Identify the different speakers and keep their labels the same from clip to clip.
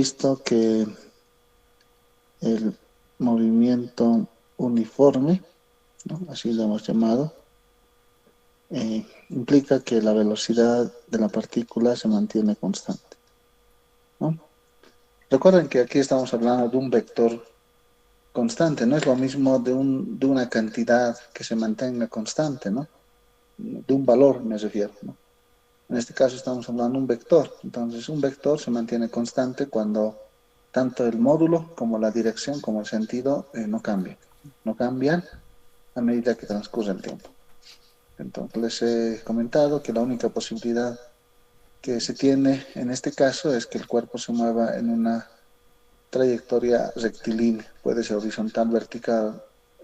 Speaker 1: visto que el movimiento uniforme, ¿no? Así lo hemos llamado, implica que la velocidad de la partícula se mantiene constante, ¿no? Recuerden que aquí estamos hablando de un vector constante, no es lo mismo de una cantidad que se mantenga constante, ¿no? De un valor me refiero, ¿no? En este caso estamos hablando de un vector, entonces un vector se mantiene constante cuando tanto el módulo como la dirección como el sentido no cambian a medida que transcurre el tiempo. Entonces les he comentado que la única posibilidad que se tiene en este caso es que el cuerpo se mueva en una trayectoria rectilínea, puede ser horizontal, vertical,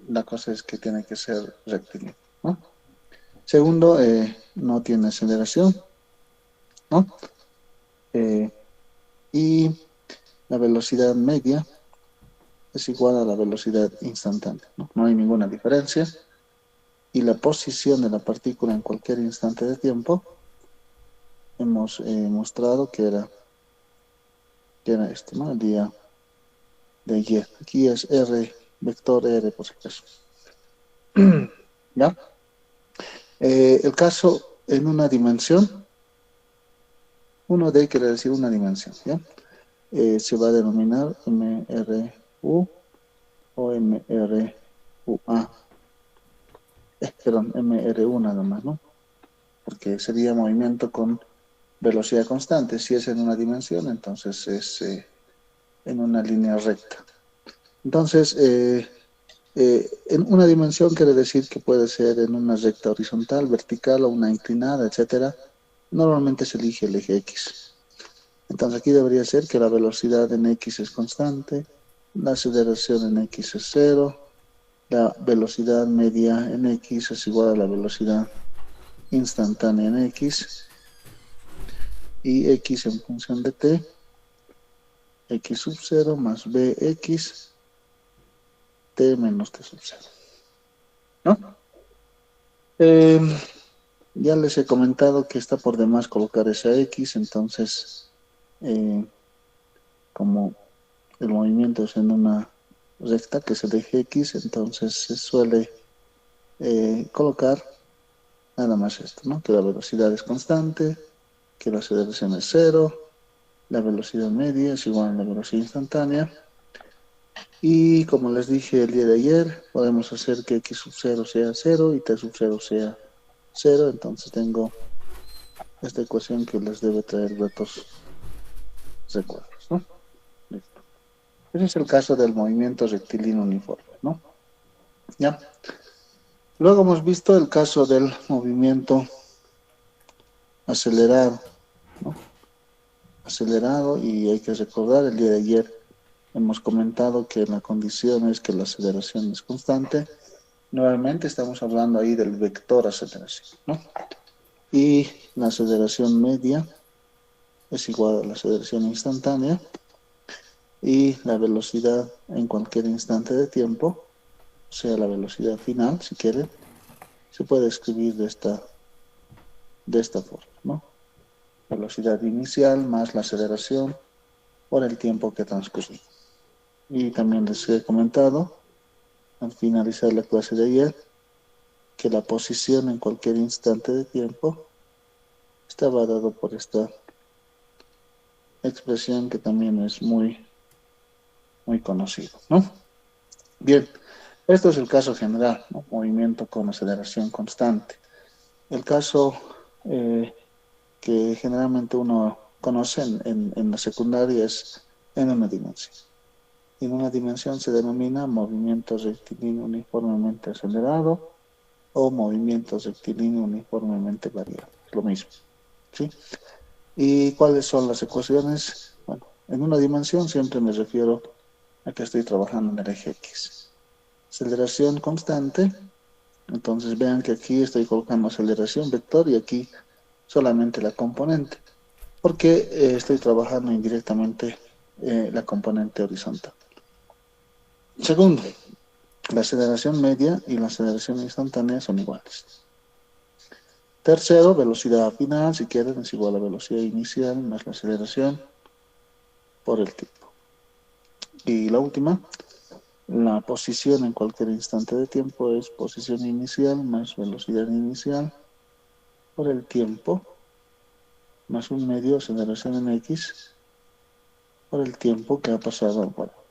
Speaker 1: la cosa es que tiene que ser rectilínea, ¿no? Segundo, no tiene aceleración, ¿no? Eh, y la velocidad media es igual a la velocidad instantánea, ¿no? No hay ninguna diferencia. Y la posición de la partícula en cualquier instante de tiempo, hemos mostrado que era este, ¿no? El día de ayer. Aquí es R, vector R por si acaso. ¿Ya? El caso en una dimensión, 1D quiere decir una dimensión, ¿ya? Se va a denominar MRU o MRUA. Perdón, MRU nada más, ¿no? Porque sería movimiento con velocidad constante. Si es en una dimensión, entonces es en una línea recta. Entonces, en una dimensión quiere decir que puede ser en una recta horizontal, vertical o una inclinada, etcétera. Normalmente se elige el eje X. Entonces aquí debería ser que la velocidad en X es constante, la aceleración en X es cero, la velocidad media en X es igual a la velocidad instantánea en X, y X en función de T, X sub 0 más Bx, T menos T sub 0, ¿no? Eh, ya les he comentado que está por demás colocar esa X, entonces, como el movimiento es en una recta que es el eje X, entonces se suele colocar nada más esto, ¿no? Que la velocidad es constante, que la aceleración es cero, la velocidad media es igual a la velocidad instantánea, y como les dije el día de ayer, podemos hacer que X sub 0 sea 0 y T sub 0 sea 0, entonces tengo esta ecuación que les debe traer datos recuerdos, ¿no? Listo. Ese es el caso del movimiento rectilíneo uniforme, ¿no? ¿Ya? Luego hemos visto el caso del movimiento acelerado, ¿no? Acelerado, y hay que recordar, el día de ayer hemos comentado que la condición es que la aceleración es constante. Nuevamente estamos hablando ahí del vector aceleración, ¿no? Y la aceleración media es igual a la aceleración instantánea, y la velocidad en cualquier instante de tiempo, o sea, la velocidad final, si quieren, se puede escribir de esta forma, ¿no? Velocidad inicial más la aceleración por el tiempo que transcurrió. Y también les he comentado, al finalizar la clase de ayer, que la posición en cualquier instante de tiempo estaba dado por esta expresión que también es muy, muy conocida, ¿no? Bien, esto es el caso general, ¿no? Movimiento con aceleración constante. El caso que generalmente uno conoce en la secundaria es en una dimensión. En una dimensión se denomina movimiento rectilíneo uniformemente acelerado o movimiento rectilíneo uniformemente variable. Es lo mismo, ¿sí? ¿Y cuáles son las ecuaciones? Bueno, en una dimensión siempre me refiero a que estoy trabajando en el eje X. Aceleración constante. Entonces vean que aquí estoy colocando aceleración vector y aquí solamente la componente, porque estoy trabajando indirectamente la componente horizontal. Segundo, la aceleración media y la aceleración instantánea son iguales. Tercero, velocidad final, si quieren, es igual a velocidad inicial más la aceleración. por el tiempo. Y la última, la posición en cualquier instante de tiempo es posición inicial más velocidad inicial por el tiempo más un medio aceleración en X por el tiempo que ha pasado al cuadrado.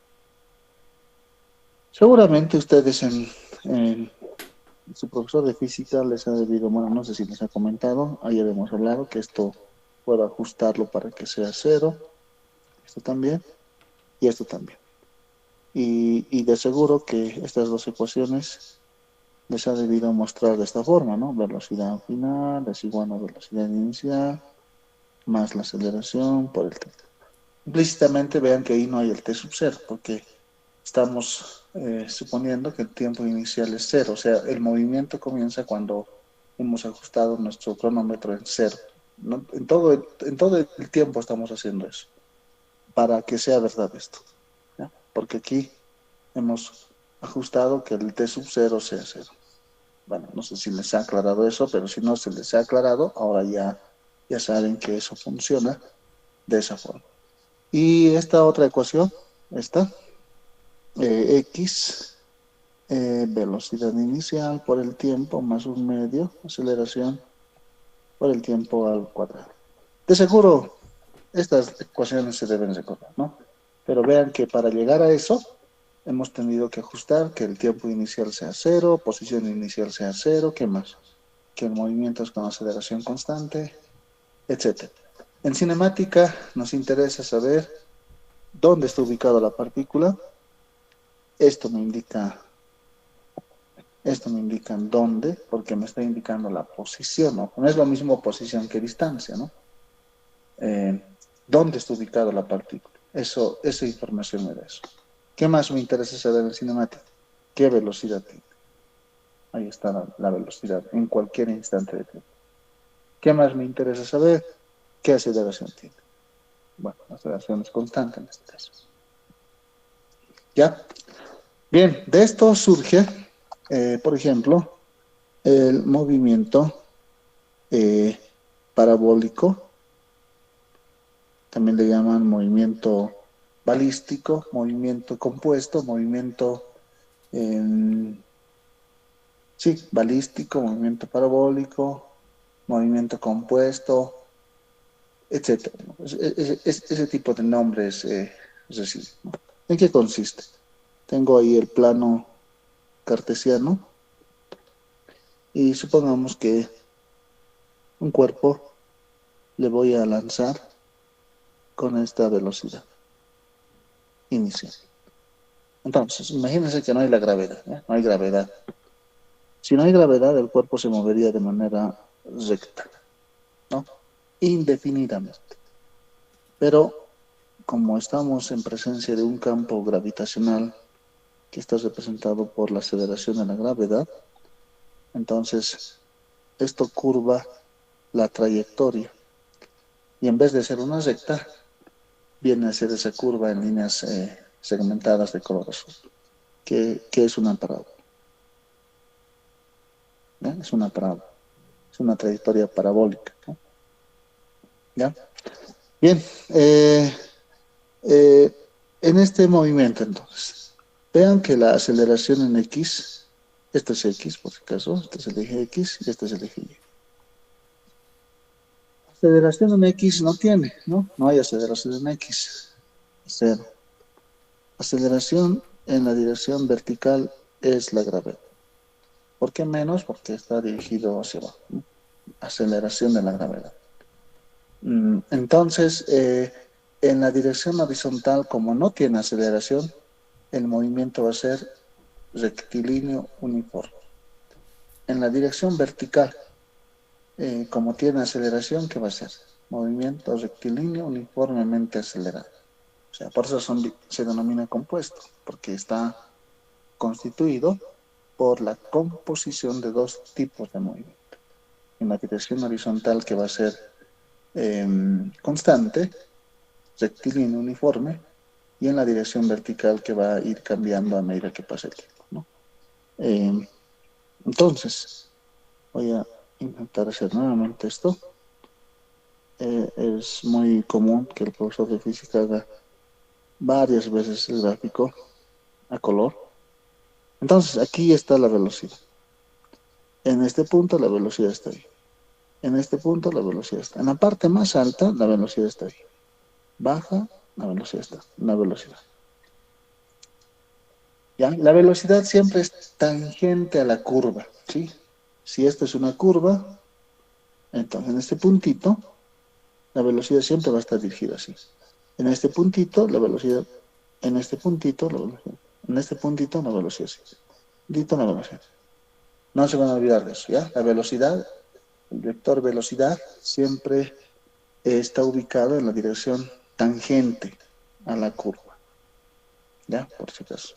Speaker 1: Seguramente ustedes en su profesor de física les ha debido, bueno, no sé si les ha comentado, ayer hemos hablado que esto puedo ajustarlo para que sea cero, esto también y esto también. Y de seguro que estas dos ecuaciones les ha debido mostrar de esta forma, ¿no? Velocidad final es igual a velocidad inicial más la aceleración por el tiempo. Implícitamente vean que ahí no hay el t sub cero, porque estamos suponiendo que el tiempo inicial es cero, o sea, el movimiento comienza cuando hemos ajustado nuestro cronómetro en cero. ¿No? En todo el tiempo estamos haciendo eso, para que sea verdad esto, ¿ya? Porque aquí hemos ajustado que el t sub cero sea cero. Bueno, no sé si les ha aclarado eso, pero si no se les ha aclarado, ahora ya saben que eso funciona de esa forma. Y esta otra ecuación, esta, x, velocidad inicial por el tiempo más un medio, aceleración por el tiempo al cuadrado. De seguro, estas ecuaciones se deben recordar, ¿no? Pero vean que para llegar a eso, hemos tenido que ajustar que el tiempo inicial sea cero, posición inicial sea cero, ¿qué más? Que el movimiento es con aceleración constante, etc. En cinemática nos interesa saber dónde está ubicada la partícula. Esto me indica dónde, porque me está indicando la posición, ¿no? No es lo mismo posición que distancia, ¿no? ¿Dónde está ubicada la partícula? Esa información me da eso. ¿Qué más me interesa saber en cinemática? ¿Qué velocidad tiene? Ahí está la velocidad en cualquier instante de tiempo. ¿Qué más me interesa saber? ¿Qué aceleración tiene? Bueno, la aceleración es constante en este caso. ¿Ya? Bien, de esto surge, por ejemplo, el movimiento parabólico, también le llaman movimiento balístico, movimiento compuesto, movimiento, sí, balístico, movimiento parabólico, movimiento compuesto, etc. Ese tipo de nombres es decir, ¿no? ¿En qué consiste? Tengo ahí el plano cartesiano y supongamos que un cuerpo le voy a lanzar con esta velocidad inicial. Entonces, imagínense que no hay la gravedad, ¿eh? No hay gravedad. Si no hay gravedad, el cuerpo se movería de manera recta, ¿no? Indefinidamente. Pero como estamos en presencia de un campo gravitacional que está representado por la aceleración de la gravedad, entonces esto curva la trayectoria. Y en vez de ser una recta, viene a ser esa curva en líneas segmentadas de color azul, que es una parábola. ¿Ya? Es una parábola, es una trayectoria parabólica, ¿no? ¿Ya? Bien, en este movimiento entonces, vean que la aceleración en X, este es X por si acaso, este es el eje X y este es el eje Y. Aceleración en X no tiene, ¿no? No hay aceleración en X, cero. Aceleración en la dirección vertical es la gravedad. ¿Por qué menos? Porque está dirigido hacia abajo, ¿no? Aceleración de la gravedad. Entonces, en la dirección horizontal, como no tiene aceleración, el movimiento va a ser rectilíneo uniforme. En la dirección vertical, como tiene aceleración, ¿qué va a ser? Movimiento rectilíneo uniformemente acelerado. O sea, por eso se denomina compuesto, porque está constituido por la composición de dos tipos de movimiento. En la dirección horizontal, que va a ser constante, rectilíneo uniforme, y en la dirección vertical, que va a ir cambiando a medida que pasa el tiempo, ¿no? Entonces, voy a intentar hacer nuevamente esto. Es muy común que el profesor de física haga varias veces el gráfico a color. Entonces, aquí está la velocidad. En este punto la velocidad está ahí. En este punto la velocidad está. En la parte más alta la velocidad está ahí. Baja, la velocidad está. La velocidad. ¿Ya? La velocidad siempre es tangente a la curva, ¿sí? Si esta es una curva, entonces en este puntito la velocidad siempre va a estar dirigida así. En este puntito la velocidad, en este puntito la velocidad, en este puntito la velocidad así. Puntito la velocidad. No se van a olvidar de eso, ¿ya? La velocidad, el vector velocidad siempre está ubicado en la dirección tangente a la curva, ¿ya? Por si acaso.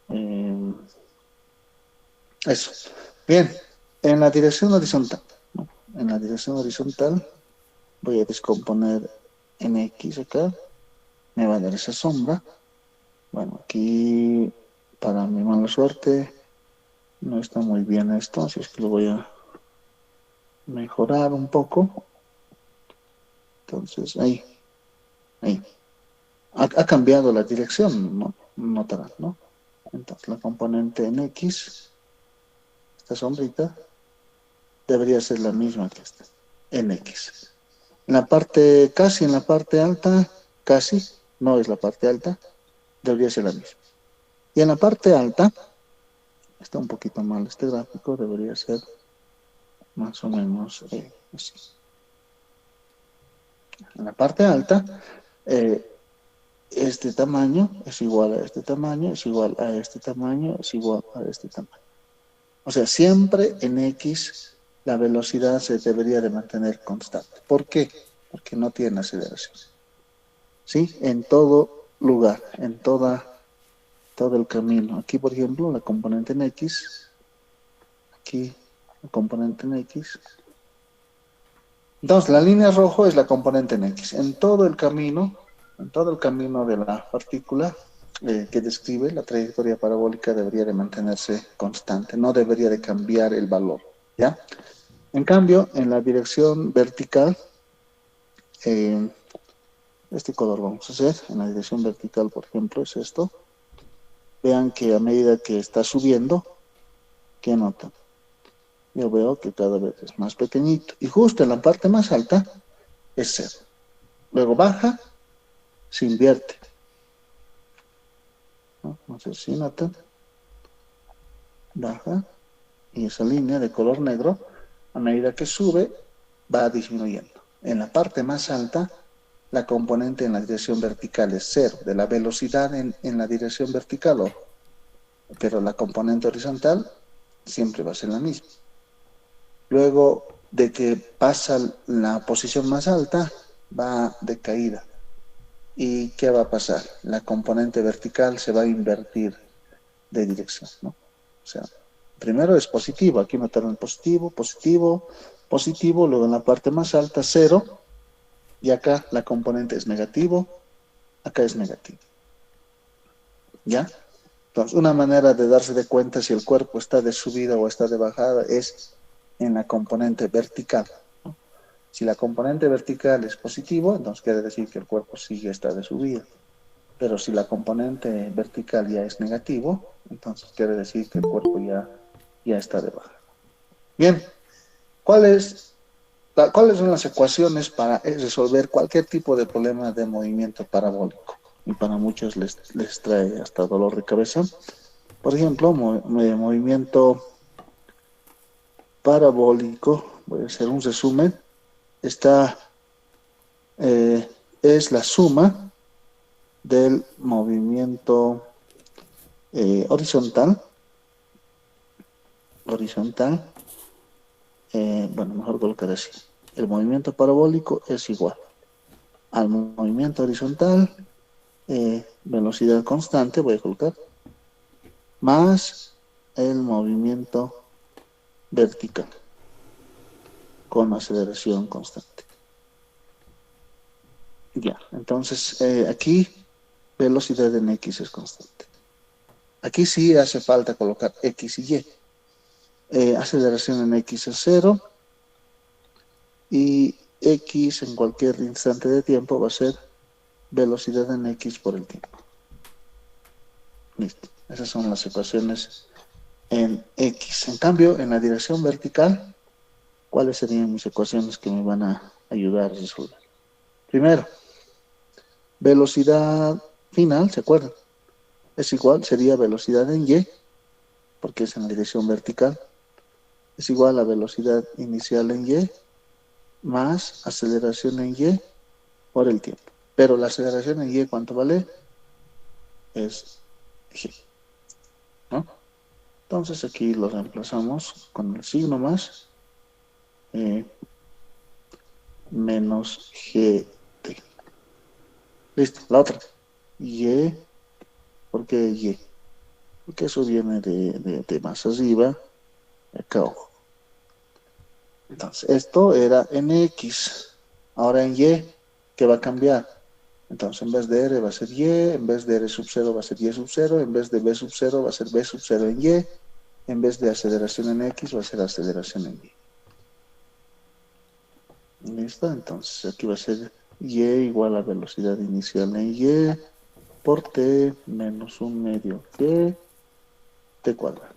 Speaker 1: Eh, Eso. Bien, en la dirección horizontal, ¿no? En la dirección horizontal voy a descomponer en X acá, me va a dar esa sombra. Bueno, aquí para mi mala suerte no está muy bien esto, así es que lo voy a mejorar un poco. Entonces, ahí. Ha cambiado la dirección, ¿no? Notarán, ¿no? Entonces, la componente en X, esta sombrita, debería ser la misma que esta, en X. En la parte, casi en la parte alta, casi, no es la parte alta, debería ser la misma. Y en la parte alta, está un poquito mal este gráfico, debería ser más o menos así. En la parte alta, este tamaño es igual a este tamaño, es igual a este tamaño, es igual a este tamaño. O sea, siempre en X la velocidad se debería de mantener constante. ¿Por qué? Porque no tiene aceleración. ¿Sí? En todo lugar, en todo el camino. Aquí, por ejemplo, la componente en X. Aquí, la componente en X. Entonces, la línea roja es la componente en X. En todo el camino de la partícula que describe la trayectoria parabólica debería de mantenerse constante, no debería de cambiar el valor, ¿ya? En cambio, en la dirección vertical, eh, este color vamos a hacer, en la dirección vertical, por ejemplo, es esto. Vean que a medida que está subiendo, ¿qué notan? Yo veo que cada vez es más pequeñito. Y justo en la parte más alta es cero. Luego baja, se invierte. No sé si notan. Baja. Y esa línea de color negro, a medida que sube, va disminuyendo. En la parte más alta, la componente en la dirección vertical es cero. De la velocidad en la dirección vertical, pero la componente horizontal siempre va a ser la misma. Luego de que pasa la posición más alta, va de caída. ¿Y qué va a pasar? La componente vertical se va a invertir de dirección, ¿no? O sea, primero es positivo, aquí notaron positivo, positivo, positivo, luego en la parte más alta cero, y acá la componente es negativo, acá es negativo. ¿Ya? Entonces, una manera de darse de cuenta si el cuerpo está de subida o está de bajada es en la componente vertical, ¿no? Si la componente vertical es positivo, entonces quiere decir que el cuerpo sigue está de subida. Pero si la componente vertical ya es negativo, entonces quiere decir que el cuerpo ya está de baja. Bien, ¿cuáles son las ecuaciones para resolver cualquier tipo de problema de movimiento parabólico? Y para muchos les trae hasta dolor de cabeza. Por ejemplo, movimiento parabólico, voy a hacer un resumen, es la suma del movimiento horizontal, bueno, mejor colocar así. El movimiento parabólico es igual al movimiento horizontal, velocidad constante, voy a colocar, más el movimiento vertical con aceleración constante. Ya, entonces aquí velocidad en X es constante. Aquí sí hace falta colocar X y Y. Aceleración en X es 0 y X en cualquier instante de tiempo va a ser velocidad en X por el tiempo. Listo. Esas son las ecuaciones en X. En cambio, en la dirección vertical, ¿cuáles serían mis ecuaciones que me van a ayudar a resolver? Primero, velocidad final, ¿se acuerdan? Es igual, sería velocidad en Y, porque es en la dirección vertical, es igual a velocidad inicial en Y más aceleración en Y por el tiempo. Pero la aceleración en Y, ¿cuánto vale? Es G, ¿no? Entonces aquí lo reemplazamos con el signo más menos GT. Listo, la otra. Y, ¿por qué Y? Porque eso viene de más arriba, acá abajo. Entonces, esto era en X. Ahora en Y, ¿qué va a cambiar? Entonces, en vez de R va a ser Y, en vez de R sub 0 va a ser Y sub 0, en vez de B sub 0 va a ser B sub 0 en Y, en vez de aceleración en X va a ser aceleración en Y. ¿Listo? Entonces, aquí va a ser Y igual a velocidad inicial en Y por T menos un medio G T cuadrado.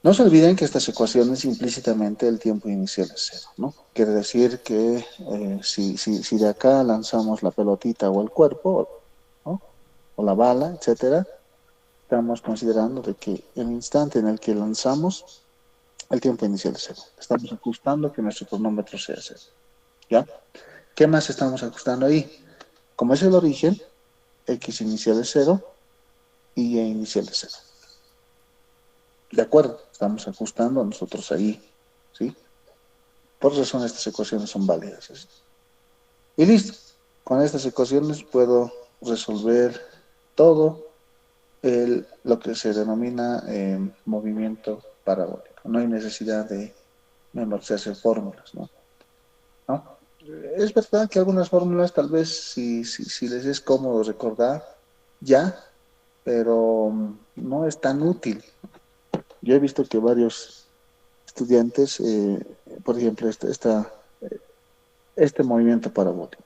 Speaker 1: No se olviden que estas ecuaciones implícitamente el tiempo inicial es cero, ¿no? Quiere decir que si de acá lanzamos la pelotita o el cuerpo, ¿no? O la bala, etcétera, estamos considerando de que el instante en el que lanzamos, el tiempo inicial es cero. Estamos ajustando que nuestro cronómetro sea cero, ¿ya? ¿Qué más estamos ajustando ahí? Como es el origen, X inicial es cero y Y inicial es cero. De acuerdo, estamos ajustando a nosotros ahí, ¿sí? Por razón estas ecuaciones son válidas. ¿Sí? Y listo. Con estas ecuaciones puedo resolver todo lo que se denomina movimiento parabólico. No hay necesidad de memorizarse fórmulas, ¿no? ¿No? Es verdad que algunas fórmulas tal vez si les es cómodo recordar, ya, pero no es tan útil. Yo he visto que varios estudiantes, por ejemplo, este movimiento parabólico.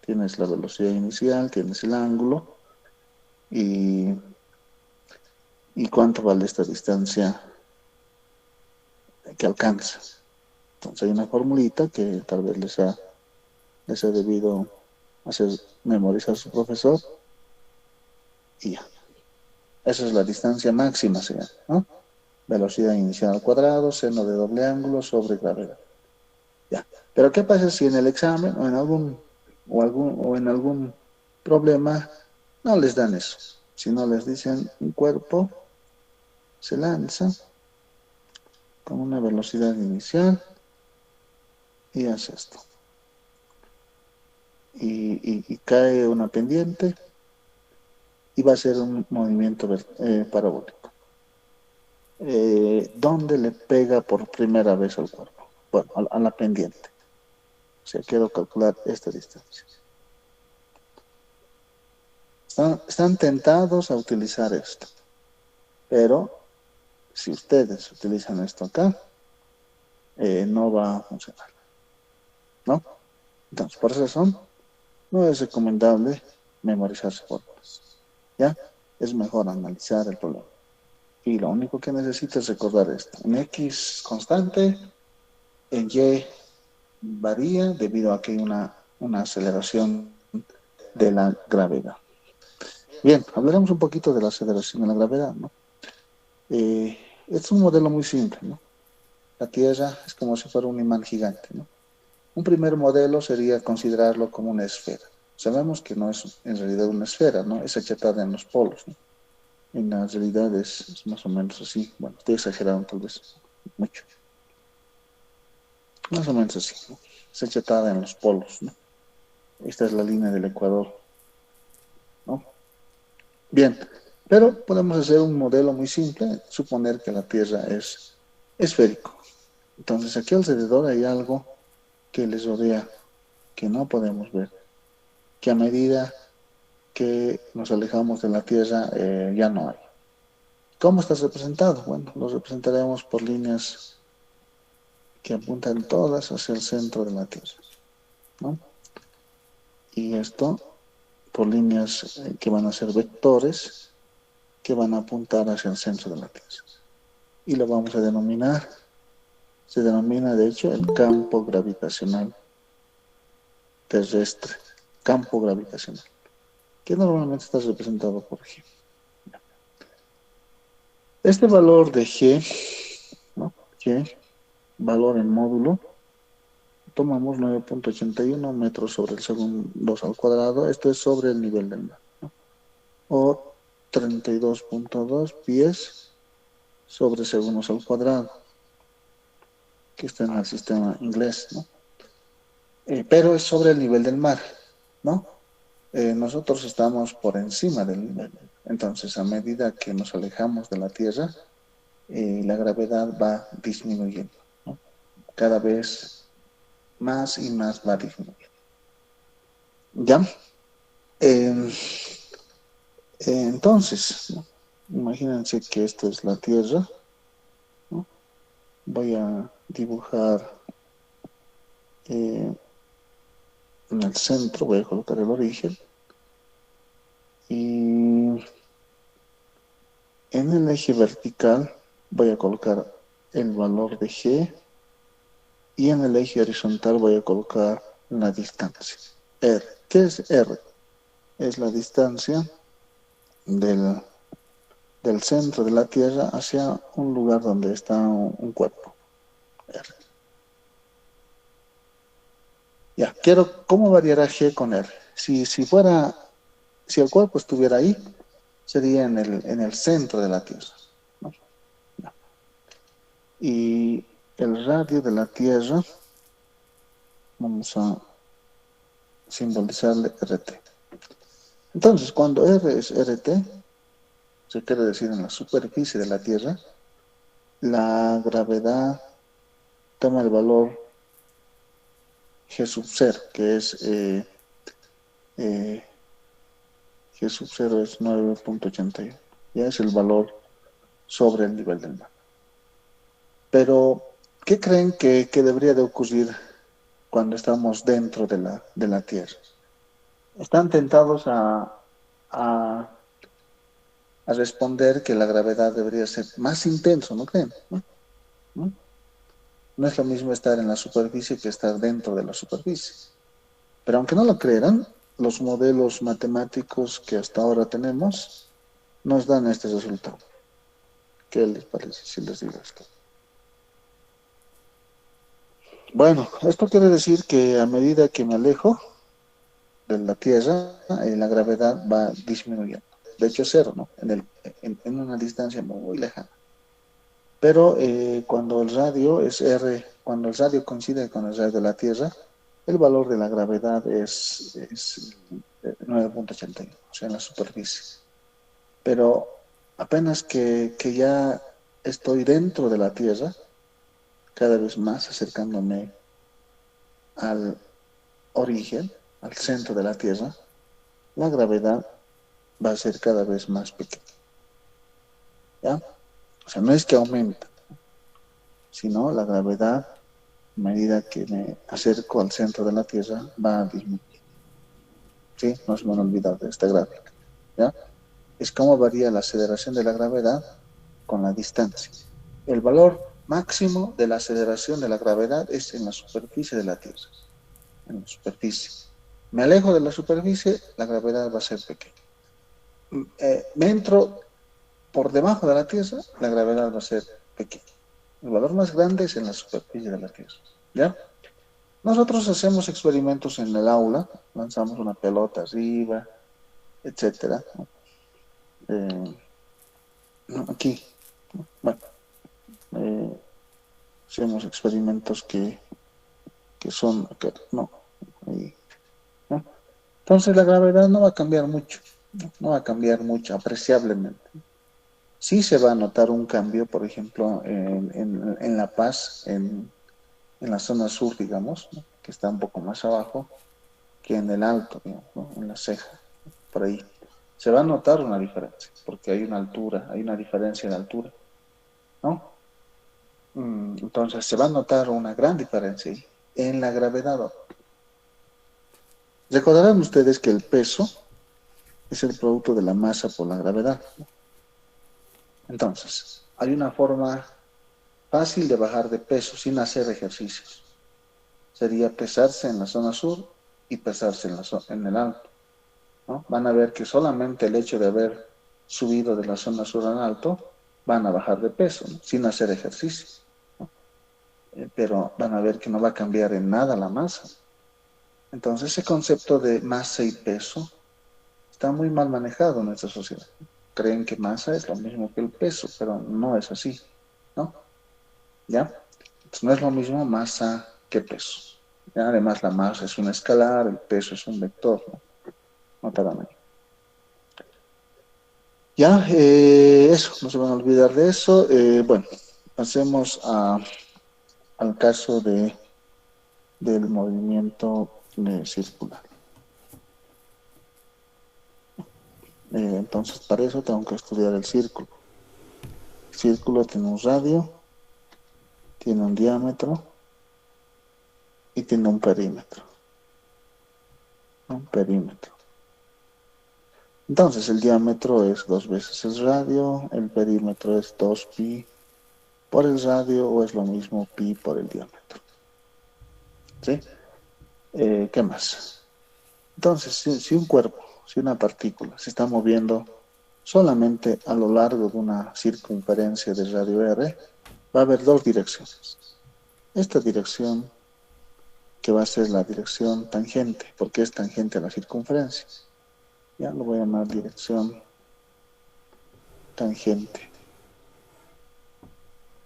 Speaker 1: Tienes la velocidad inicial, tienes el ángulo y cuánto vale esta distancia que alcanza. Entonces hay una formulita que tal vez les ha debido hacer memorizar su profesor y ya. Esa es la distancia máxima, se llama, ¿no? Velocidad inicial al cuadrado, seno de doble ángulo sobre gravedad. Ya. Pero ¿qué pasa si en el examen o en algún problema no les dan eso? Si no les dicen un cuerpo se lanza con una velocidad inicial y hace esto. Y cae una pendiente y va a ser un movimiento parabólico. ¿Dónde le pega por primera vez al cuerpo? Bueno, a la pendiente. O sea, quiero calcular esta distancia. Están tentados a utilizar esto. Pero si ustedes utilizan esto acá, no va a funcionar, ¿no? Entonces, por esa razón, no es recomendable memorizarse fórmulas, ¿ya? Es mejor analizar el problema. Y lo único que necesito es recordar esto. En X constante, en Y varía debido a que hay una aceleración de la gravedad. Bien, hablaremos un poquito de la aceleración de la gravedad, ¿no? Es un modelo muy simple, ¿no? La Tierra es como si fuera un imán gigante, ¿no? Un primer modelo sería considerarlo como una esfera. Sabemos que no es en realidad una esfera, ¿no? Es achatada en los polos, ¿no? En la realidad es más o menos así. Bueno, estoy exagerando tal vez mucho. Más o menos así, ¿no? Es achatada en los polos, ¿no? Esta es la línea del Ecuador, ¿no? Bien, pero podemos hacer un modelo muy simple, suponer que la Tierra es esférico. Entonces aquí alrededor hay algo que les rodea, que no podemos ver, que a medida que nos alejamos de la Tierra ya no hay. ¿Cómo está representado? Bueno, lo representaremos por líneas que apuntan todas hacia el centro de la Tierra, ¿no? y esto por líneas que van a ser vectores que van a apuntar hacia el centro de la Tierra. Y lo vamos a denominar, se denomina de hecho el campo gravitacional terrestre, campo gravitacional, que normalmente está representado por G. Este valor de G, ¿no? G, valor en módulo, tomamos 9.81 metros sobre el segundo al cuadrado, esto es sobre el nivel del mar, ¿no? O 32.2 pies sobre segundos al cuadrado, que está en el sistema inglés, ¿no? Pero es sobre el nivel del mar, ¿no? Nosotros estamos por encima del nivel. Entonces, a medida que nos alejamos de la Tierra, la gravedad va disminuyendo, ¿no? Cada vez más y más va disminuyendo. ¿Ya? Eh, entonces, ¿no? Imagínense que esta es la Tierra, ¿no? Voy a dibujar en el centro, voy a colocar el origen, y en el eje vertical voy a colocar el valor de G, y en el eje horizontal voy a colocar la distancia, R. ¿Qué es R? Es la distancia del centro de la Tierra hacia un lugar donde está un cuerpo, R. Ya, ¿cómo variará G con R? Si el cuerpo estuviera ahí, sería en el centro de la Tierra, ¿no? Ya. Y el radio de la Tierra, vamos a simbolizarle RT. Entonces, cuando R es RT, se quiere decir en la superficie de la Tierra, la gravedad toma el valor G sub 0, que es G sub 0 es 9.81. Ya es el valor sobre el nivel del mar. Pero, ¿qué creen que debería de ocurrir cuando estamos dentro de la Tierra? Están tentados a responder que la gravedad debería ser más intenso, ¿no creen? ¿No? No es lo mismo estar en la superficie que estar dentro de la superficie. Pero aunque no lo crean, los modelos matemáticos que hasta ahora tenemos nos dan este resultado. ¿Qué les parece si les digo esto? Bueno, esto quiere decir que a medida que me alejo de la Tierra, la gravedad va disminuyendo. De hecho, cero, ¿no? En una distancia muy lejana. Pero cuando el radio es R, cuando el radio coincide con el radio de la Tierra, el valor de la gravedad es 9.81, o sea, en la superficie. Pero apenas que ya estoy dentro de la Tierra, cada vez más acercándome al origen, al centro de la Tierra, la gravedad va a ser cada vez más pequeña. ¿Ya? O sea, no es que aumenta, sino la gravedad, a medida que me acerco al centro de la Tierra, va a disminuir. ¿Sí? No se me van a olvidar de esta gráfica. ¿Ya? Es cómo varía la aceleración de la gravedad con la distancia. El valor máximo de la aceleración de la gravedad es en la superficie de la Tierra. En la superficie. Me alejo de la superficie, la gravedad va a ser pequeña. Me entro por debajo de la Tierra, la gravedad va a ser pequeña. El valor más grande es en la superficie de la Tierra. ¿Ya? Nosotros hacemos experimentos en el aula, lanzamos una pelota arriba, etcétera. Aquí, bueno, hacemos experimentos que son, no, ahí, ¿no? Entonces la gravedad no va a cambiar mucho, no va a cambiar mucho, apreciablemente. Sí se va a notar un cambio, por ejemplo, en La Paz, en la zona sur, digamos, ¿no? Que está un poco más abajo, que en el alto, digamos, ¿no? En la ceja, por ahí. Se va a notar una diferencia, porque hay una altura, hay una diferencia de altura, ¿no? Entonces se va a notar una gran diferencia ahí, en la gravedad. Recordarán ustedes que el peso es el producto de la masa por la gravedad. Entonces, hay una forma fácil de bajar de peso sin hacer ejercicios. Sería pesarse en la zona sur y pesarse en el alto, ¿no? Van a ver que solamente el hecho de haber subido de la zona sur al alto, van a bajar de peso, ¿no? Sin hacer ejercicio, ¿no? Pero van a ver que no va a cambiar en nada la masa. Entonces, ese concepto de masa y peso está muy mal manejado en nuestra sociedad. Creen que masa es lo mismo que el peso, pero no es así, ¿no? ¿Ya? Entonces, no es lo mismo masa que peso. ¿Ya? Además, la masa es un escalar, el peso es un vector, ¿no? No te van. Ya, eso, no se van a olvidar de eso. Bueno, pasemos al caso del movimiento circular. Entonces, para eso tengo que estudiar el círculo. El círculo tiene un radio, tiene un diámetro y tiene un perímetro. Un perímetro. Entonces, el diámetro es 2 veces el radio, el perímetro es 2pi por el radio o es lo mismo pi por el diámetro. ¿Sí? ¿Qué más? Entonces, si un cuerpo, si una partícula se está moviendo solamente a lo largo de una circunferencia de radio r, va a haber dos direcciones. Esta dirección, que va a ser la dirección tangente, porque es tangente a la circunferencia. Ya lo voy a llamar dirección tangente.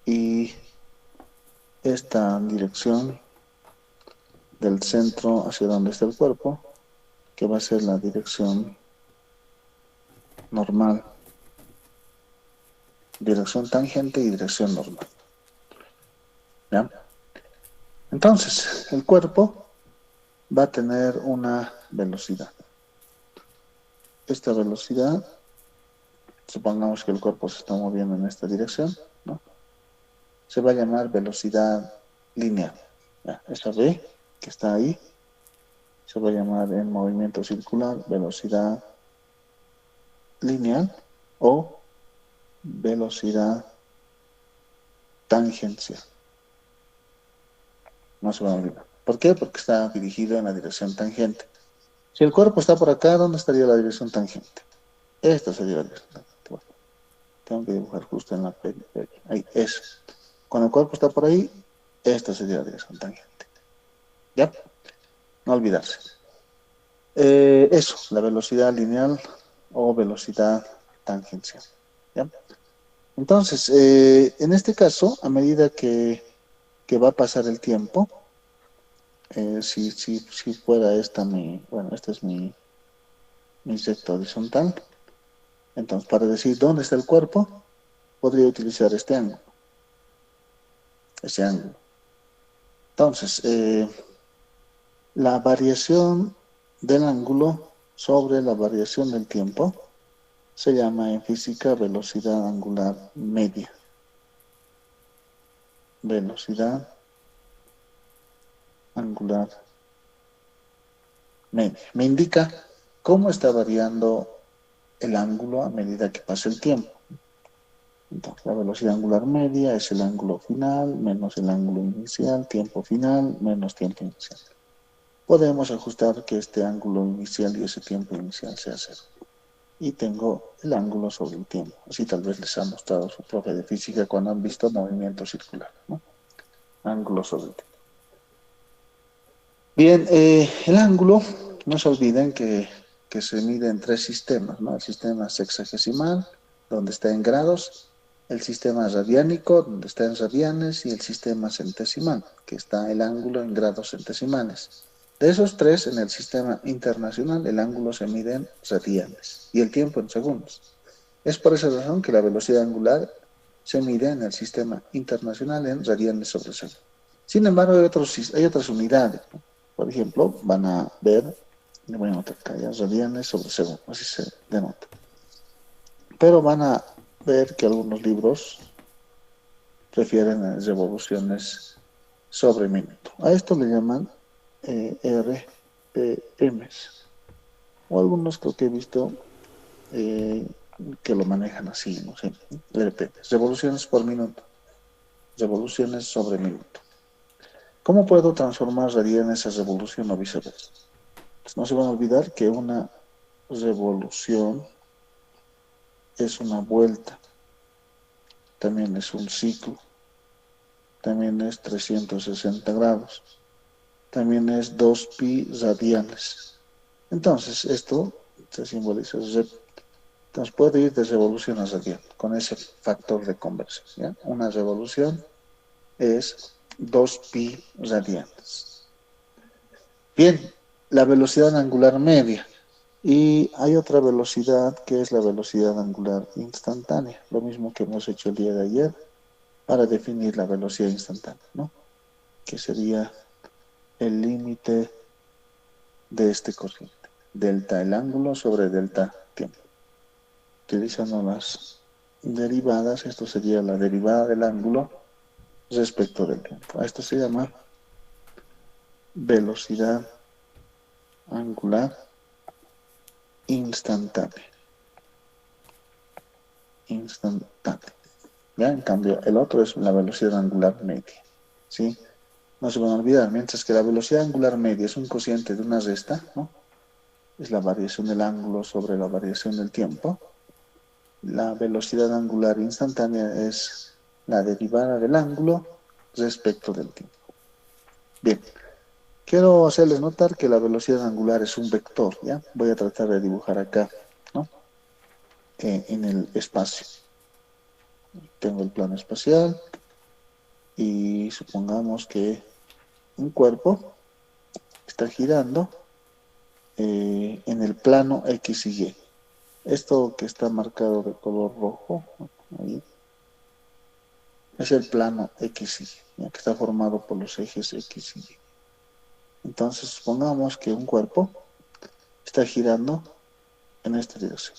Speaker 1: Y esta dirección del centro hacia donde está el cuerpo, que va a ser la dirección normal. Dirección tangente y dirección normal. ¿Ya? Entonces, el cuerpo va a tener una velocidad. Esta velocidad, supongamos que el cuerpo se está moviendo en esta dirección, ¿no? Se va a llamar velocidad lineal. ¿Ya? Esa V que está ahí se va a llamar en movimiento circular velocidad lineal o velocidad tangencial. No se va a olvidar. ¿Por qué? Porque está dirigido en la dirección tangente. Si el cuerpo está por acá, ¿dónde estaría la dirección tangente? Esta sería la dirección tangente. Bueno, tengo que dibujar justo en la periferia. Ahí, eso. Cuando el cuerpo está por ahí, esta sería la dirección tangente. ¿Ya? No olvidarse. Eso, la velocidad lineal o velocidad tangencial. ¿Ya? Entonces, en este caso, a medida que va a pasar el tiempo, si fuera este es mi recta horizontal, entonces para decir dónde está el cuerpo, podría utilizar este ángulo. Ese ángulo. Entonces, la variación del ángulo sobre la variación del tiempo se llama en física velocidad angular media. Velocidad angular media. Me indica cómo está variando el ángulo a medida que pasa el tiempo. Entonces, la velocidad angular media es el ángulo final menos el ángulo inicial, tiempo final menos tiempo inicial. Podemos ajustar que este ángulo inicial y ese tiempo inicial sea cero. Y tengo el ángulo sobre el tiempo. Así tal vez les ha mostrado su profe de física cuando han visto movimiento circular, ¿no? Ángulo sobre el tiempo. Bien, el ángulo, no se olviden que se mide en 3 sistemas, ¿no? El sistema sexagesimal, donde está en grados, el sistema radiánico, donde está en radianes, y el sistema centesimal, que está el ángulo en grados centesimales. De esos 3, en el sistema internacional, el ángulo se mide en radianes y el tiempo en segundos. Es por esa razón que la velocidad angular se mide en el sistema internacional en radianes sobre segundo. Sin embargo, hay otras unidades, ¿no? Por ejemplo, van a ver, le voy a anotar acá ya, radianes sobre segundo, así se denota. Pero van a ver que algunos libros refieren a revoluciones sobre minuto. A esto le llaman RPM. M's. O algunos creo que he visto eh, que lo manejan así, no sé, RPMs, revoluciones por minuto, revoluciones sobre minuto. ¿Cómo puedo transformar radian en esa revolución o viceversa? Pues no se van a olvidar que una revolución es una vuelta, también es un ciclo, también es 360 grados, también es 2pi radianes. Entonces, esto se simboliza. Entonces, puede ir de revolución a radian con ese factor de conversión. ¿Ya? Una revolución es 2pi radianes. Bien, la velocidad angular media. Y hay otra velocidad que es la velocidad angular instantánea, lo mismo que hemos hecho el día de ayer para definir la velocidad instantánea, ¿no? Que sería el límite de este corriente, delta el ángulo sobre delta tiempo. Utilizando las derivadas, esto sería la derivada del ángulo respecto del tiempo. Esto se llama velocidad angular instantánea. Instantánea. ¿Ya? En cambio, el otro es la velocidad angular media. ¿Sí? No se van a olvidar, mientras que la velocidad angular media es un cociente de una resta, ¿no? Es la variación del ángulo sobre la variación del tiempo. La velocidad angular instantánea es la derivada del ángulo respecto del tiempo. Bien, quiero hacerles notar que la velocidad angular es un vector, ¿ya? Voy a tratar de dibujar acá, ¿no? En el espacio. Tengo el plano espacial y supongamos que un cuerpo está girando en el plano X y Y. Esto que está marcado de color rojo, ahí, es el plano X y Y, ¿ya? Que está formado por los ejes X y Y. Entonces, supongamos que un cuerpo está girando en esta dirección.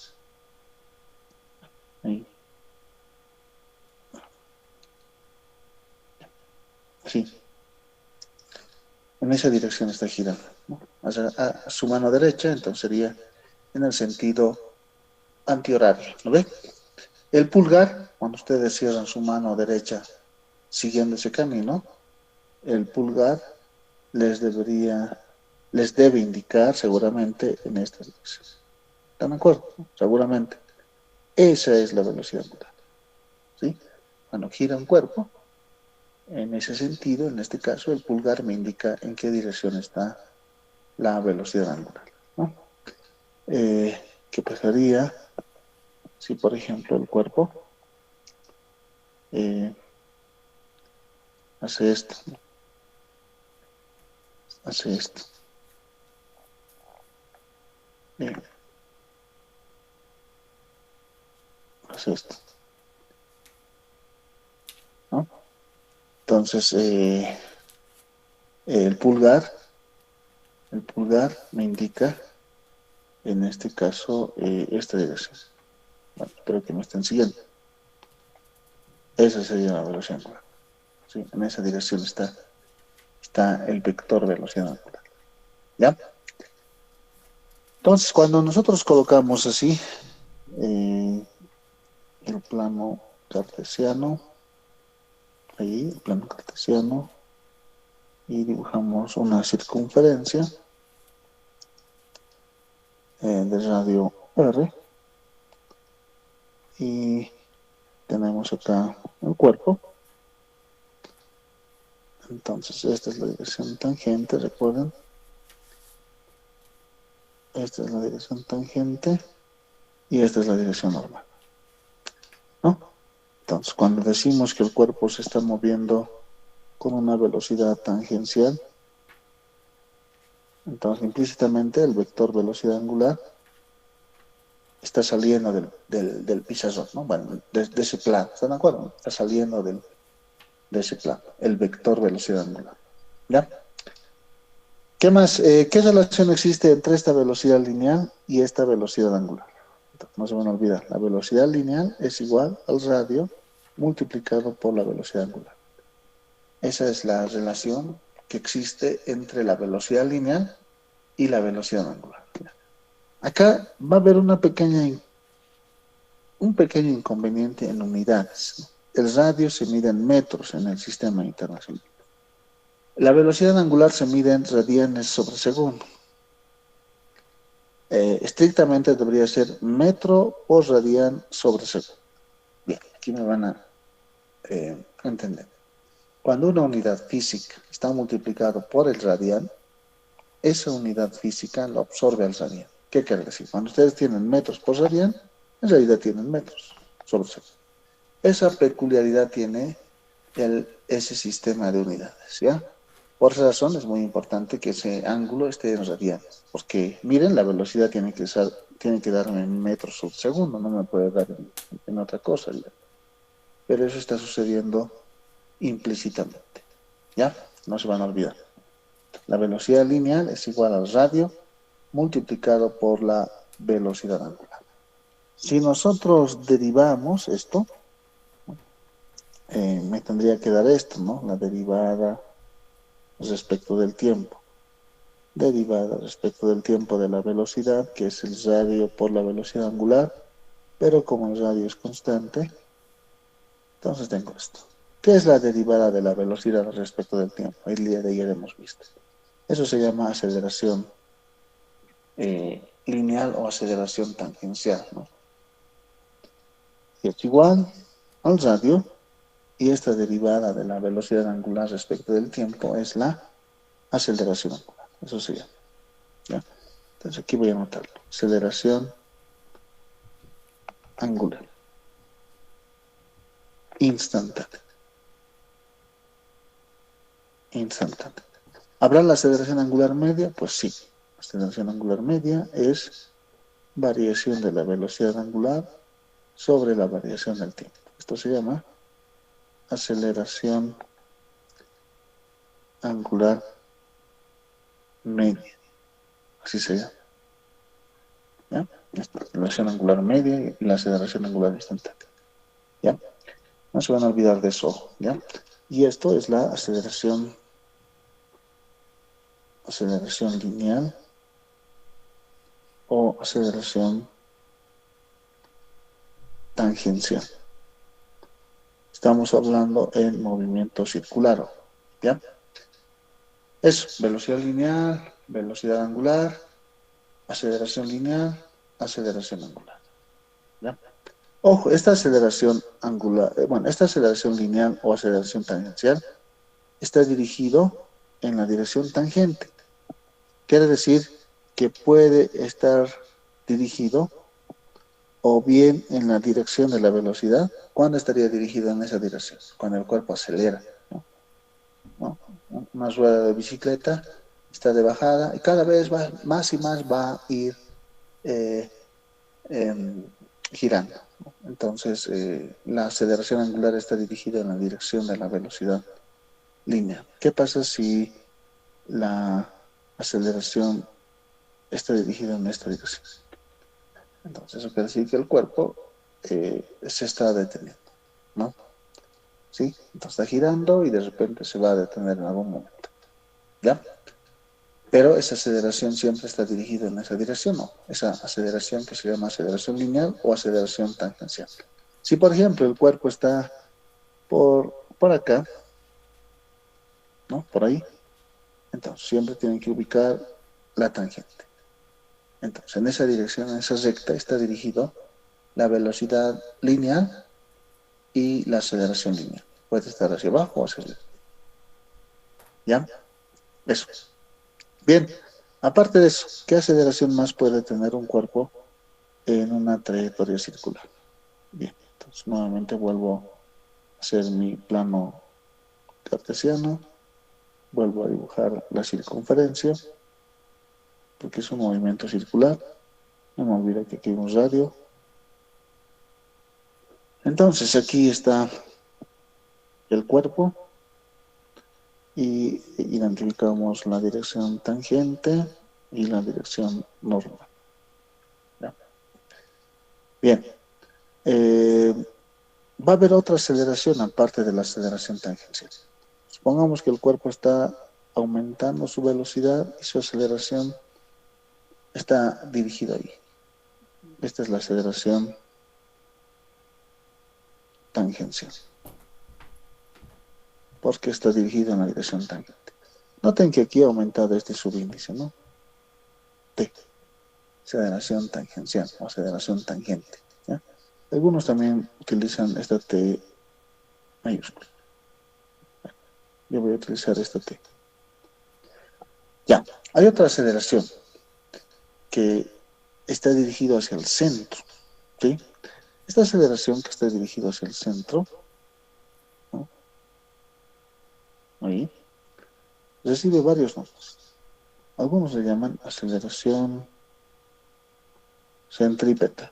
Speaker 1: Ahí. Sí, en esa dirección está girando, ¿no? A su mano derecha, entonces sería en el sentido antihorario, ¿no ve? El pulgar, cuando ustedes cierran su mano derecha siguiendo ese camino, el pulgar les debe indicar seguramente en esta dirección. ¿Están de acuerdo? Seguramente. Esa es la velocidad angular. ¿Sí? Cuando gira un cuerpo, en ese sentido, en este caso, el pulgar me indica en qué dirección está la velocidad angular, ¿no? ¿Qué pasaría si, por ejemplo, el cuerpo eh, hace esto, hace esto? Hace esto, ¿no? Entonces, el pulgar me indica, en este caso, esta dirección. Bueno, espero que me estén siguiendo. Esa sería la velocidad angular. ¿Sí? En esa dirección está el vector velocidad angular. ¿Ya? Entonces, cuando nosotros colocamos así el plano cartesiano, ahí, el plano cartesiano, y dibujamos una circunferencia de radio R, y tenemos acá el cuerpo. Entonces, esta es la dirección tangente, recuerden. Esta es la dirección tangente y esta es la dirección normal, ¿no? Entonces, cuando decimos que el cuerpo se está moviendo con una velocidad tangencial, entonces implícitamente el vector velocidad angular está saliendo del pizarrón, ¿no? Bueno, de ese plano, ¿están de acuerdo? Está saliendo de ese plano, el vector velocidad angular, ¿ya? ¿Qué más? ¿Qué relación existe entre esta velocidad lineal y esta velocidad angular? Entonces, no se van a olvidar, la velocidad lineal es igual al radio multiplicado por la velocidad angular. Esa es la relación que existe entre la velocidad lineal y la velocidad angular. Acá va a haber un pequeño inconveniente en unidades, ¿no? El radio se mide en metros en el sistema internacional. La velocidad angular se mide en radianes sobre segundo. Estrictamente debería ser metro por radian sobre segundo. Bien, aquí me van a entender. Cuando una unidad física está multiplicada por el radian, esa unidad física lo absorbe al radian. ¿Qué quiere decir? Cuando ustedes tienen metros por radian, en realidad tienen metros sobre segundo. Esa peculiaridad tiene ese sistema de unidades, ¿ya? Por esa razón es muy importante que ese ángulo esté en radianes, porque miren, la velocidad tiene que darme en metros por segundo, no me puede dar en otra cosa, ¿ya? Pero eso está sucediendo implícitamente, ¿ya? No se van a olvidar. La velocidad lineal es igual al radio multiplicado por la velocidad angular. Si nosotros derivamos esto, me tendría que dar esto, ¿no? La derivada respecto del tiempo. Derivada respecto del tiempo de la velocidad, que es el radio por la velocidad angular, pero como el radio es constante, entonces tengo esto. ¿Qué es la derivada de la velocidad respecto del tiempo? El día de ayer hemos visto. Eso se llama aceleración lineal o aceleración tangencial, ¿no? Y es igual al radio, y esta derivada de la velocidad angular respecto del tiempo es la aceleración angular. Eso se llama, ¿ya? Entonces aquí voy a anotarlo. Aceleración angular instantánea. Instantánea. ¿Habrá la aceleración angular media? Pues sí. La aceleración angular media es variación de la velocidad angular sobre la variación del tiempo. Esto se llama aceleración angular media. Así se llama, ¿ya? La aceleración angular media y la aceleración angular instantánea, ¿ya? No se van a olvidar de eso, ¿ya? Y esto es la aceleración lineal o aceleración tangencial. Estamos hablando en movimiento circular, ¿ya? Es velocidad lineal, velocidad angular, aceleración lineal, aceleración angular, ¿ya? Ojo, esta aceleración angular, esta aceleración lineal o aceleración tangencial está dirigido en la dirección tangente. Quiere decir que puede estar dirigido o bien en la dirección de la velocidad. ¿Cuándo estaría dirigido en esa dirección? Cuando el cuerpo acelera, ¿no? Una rueda de bicicleta está de bajada y cada vez más y más va a ir girando, ¿no? Entonces, la aceleración angular está dirigida en la dirección de la velocidad lineal. ¿Qué pasa si la aceleración está dirigida en esta dirección? Entonces, eso quiere decir que el cuerpo se está deteniendo, ¿no? ¿Sí? Entonces está girando y de repente se va a detener en algún momento, ¿ya? Pero esa aceleración siempre está dirigida en esa dirección, ¿no? Esa aceleración que se llama aceleración lineal o aceleración tangencial. Si, por ejemplo, el cuerpo está por acá, ¿no? Por ahí, entonces siempre tienen que ubicar la tangente. Entonces, en esa dirección, en esa recta, está dirigido la velocidad lineal y la aceleración lineal. Puede estar hacia abajo o hacia arriba. ¿Ya? Eso. Bien, aparte de eso, ¿qué aceleración más puede tener un cuerpo en una trayectoria circular? Bien, entonces nuevamente vuelvo a hacer mi plano cartesiano, vuelvo a dibujar la circunferencia, porque es un movimiento circular. No me olvido que aquí hay un radio. Entonces aquí está el cuerpo y identificamos la dirección tangente y la dirección normal. ¿Ya? Bien, va a haber otra aceleración aparte de la aceleración tangencial. Supongamos que el cuerpo está aumentando su velocidad y su aceleración está dirigido ahí. Esta es la aceleración tangencial, porque está dirigido en la dirección tangente. Noten que aquí ha aumentado este subíndice, ¿no? T, aceleración tangencial o aceleración tangente, ¿ya? Algunos también utilizan esta T mayúscula. Yo voy a utilizar esta T. Ya, hay otra aceleración que está dirigida hacia el centro, ¿sí? Esta aceleración que está dirigida hacia el centro, ¿no? Ahí, recibe varios nombres. Algunos le llaman aceleración centrípeta.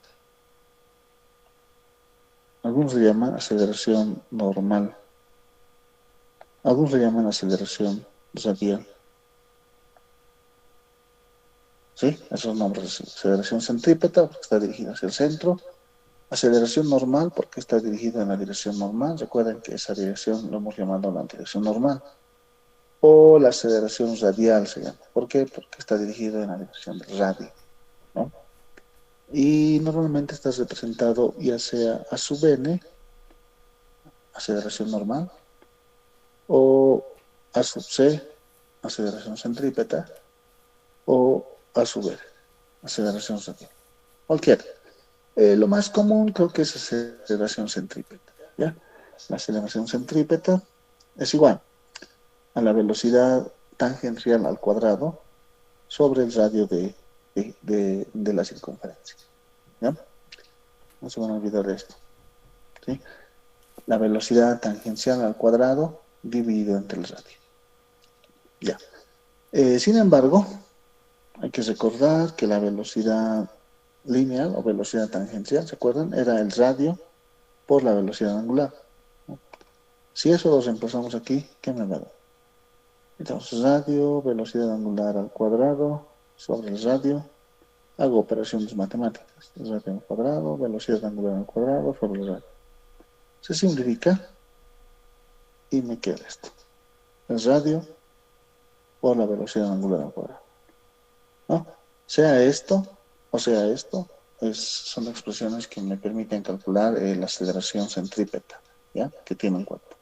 Speaker 1: Algunos le llaman aceleración normal. Algunos le llaman aceleración radial. ¿Sí? Esos nombres. Aceleración centrípeta, porque está dirigida hacia el centro. Aceleración normal, porque está dirigida en la dirección normal. Recuerden que esa dirección lo hemos llamado la dirección normal. O la aceleración radial se llama. ¿Por qué? Porque está dirigida en la dirección del radio, ¿no? Y normalmente está representado ya sea a sub n, aceleración normal, o a sub c, aceleración centrípeta, o a sub r, aceleración radial. Cualquiera. Lo más común creo que es aceleración centrípeta, ¿ya? La aceleración centrípeta es igual a la velocidad tangencial al cuadrado sobre el radio de la circunferencia, ¿ya? No se van a olvidar de esto, ¿sí? La velocidad tangencial al cuadrado dividido entre el radio. Ya. Sin embargo, hay que recordar que la velocidad lineal o velocidad tangencial, ¿se acuerdan? Era el radio por la velocidad angular, ¿no? Si eso lo reemplazamos aquí, ¿qué me va a dar? Entonces, radio, velocidad angular al cuadrado sobre el radio. Hago operaciones matemáticas. El radio al cuadrado, velocidad angular al cuadrado sobre el radio. Se simplifica y me queda esto. El radio por la velocidad angular al cuadrado, ¿no? Sea esto o sea esto, son expresiones que me permiten calcular la aceleración centrípeta, ¿ya? Que tiene un cuerpo,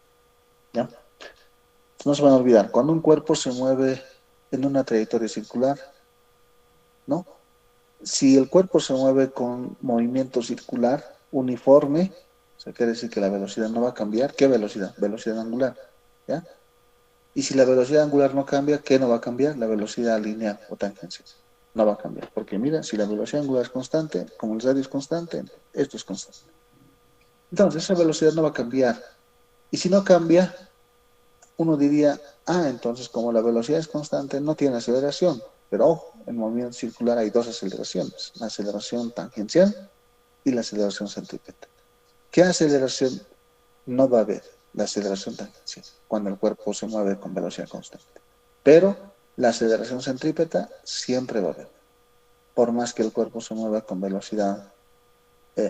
Speaker 1: ¿ya? No se van a olvidar, cuando un cuerpo se mueve en una trayectoria circular, ¿no? Si el cuerpo se mueve con movimiento circular uniforme, o sea, quiere decir que la velocidad no va a cambiar. ¿Qué velocidad? Velocidad angular, ¿ya? Y si la velocidad angular no cambia, ¿qué no va a cambiar? La velocidad lineal o tangencial. No va a cambiar. Porque mira, si la velocidad angular es constante, como el radio es constante, esto es constante. Entonces, esa velocidad no va a cambiar. Y si no cambia, uno diría, entonces como la velocidad es constante, no tiene aceleración. Pero ojo, en movimiento circular hay dos aceleraciones. La aceleración tangencial y la aceleración centrípeta. ¿Qué aceleración no va a haber? La aceleración tangencial, cuando el cuerpo se mueve con velocidad constante. Pero la aceleración centrípeta siempre va a haber, por más que el cuerpo se mueva con velocidad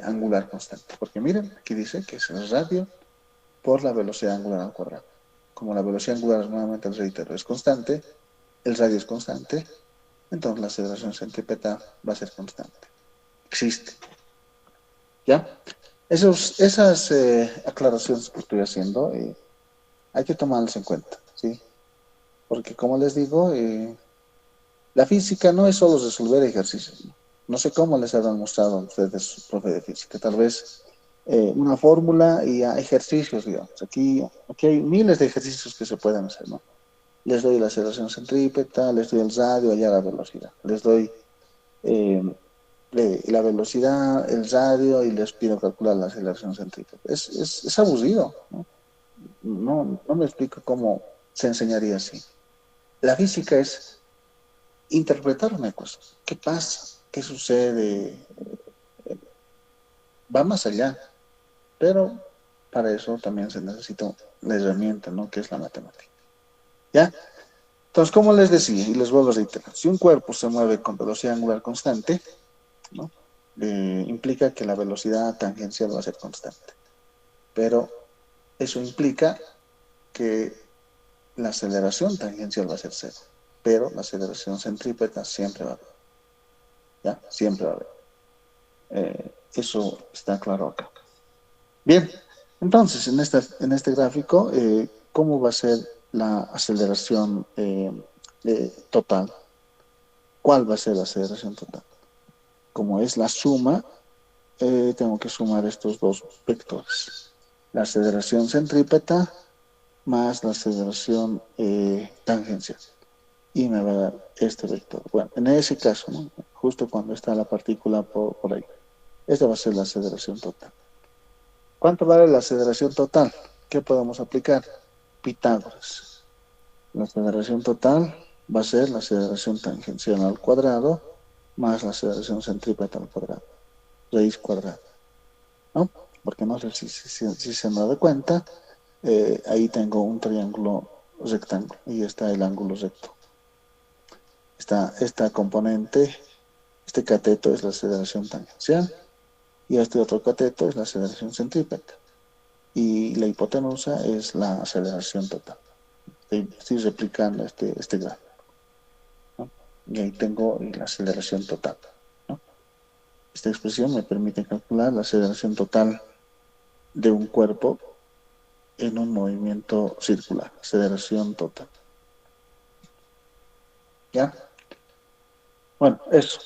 Speaker 1: angular constante. Porque miren, aquí dice que es el radio por la velocidad angular al cuadrado. Como la velocidad angular, nuevamente les reitero, es constante, el radio es constante, entonces la aceleración centrípeta va a ser constante. Existe. ¿Ya? Esas aclaraciones que estoy haciendo hay que tomarlas en cuenta, ¿sí? Porque como les digo, la física no es solo resolver ejercicios, ¿no? No sé cómo les habrán mostrado a ustedes su profe de física, tal vez una fórmula y ejercicios, digamos. Aquí hay miles de ejercicios que se pueden hacer, ¿no? Les doy la aceleración centrípeta, les doy el radio, allá la velocidad. Les doy eh, la velocidad, el radio y les pido calcular la aceleración centrípeta. Es aburrido, ¿no? No me explico cómo se enseñaría así. La física es interpretar una cosa. ¿Qué pasa? ¿Qué sucede? Va más allá. Pero para eso también se necesita la herramienta, ¿no? Que es la matemática. ¿Ya? Entonces, como les decía, y les vuelvo a reiterar, si un cuerpo se mueve con velocidad angular constante, ¿no? Implica que la velocidad tangencial va a ser constante. Pero eso implica que la aceleración tangencial va a ser cero. Pero la aceleración centrípeta siempre va a haber. ¿ya? Siempre va a haber. Eso está claro acá. Bien, entonces en este gráfico, ¿cómo va a ser la aceleración total? ¿Cuál va a ser la aceleración total? Como es la suma, tengo que sumar estos dos vectores. La aceleración centrípeta más la aceleración tangencial. Y me va a dar este vector. Bueno, en ese caso, ¿no? Justo cuando está la partícula por ahí. Esta va a ser la aceleración total. ¿Cuánto vale la aceleración total? ¿Qué podemos aplicar? Pitágoras. La aceleración total va a ser la aceleración tangencial al cuadrado más la aceleración centrípeta al cuadrado. Raíz cuadrada. ¿No? Porque no sé si se me da cuenta, ahí tengo un triángulo rectángulo y está el ángulo recto. Esta componente, este cateto es la aceleración tangencial y este otro cateto es la aceleración centrípeta. Y la hipotenusa es la aceleración total. Estoy replicando este gráfico, ¿no? Y ahí tengo la aceleración total, ¿no? Esta expresión me permite calcular la aceleración total de un cuerpo en un movimiento circular, aceleración total. ¿Ya? Bueno, eso.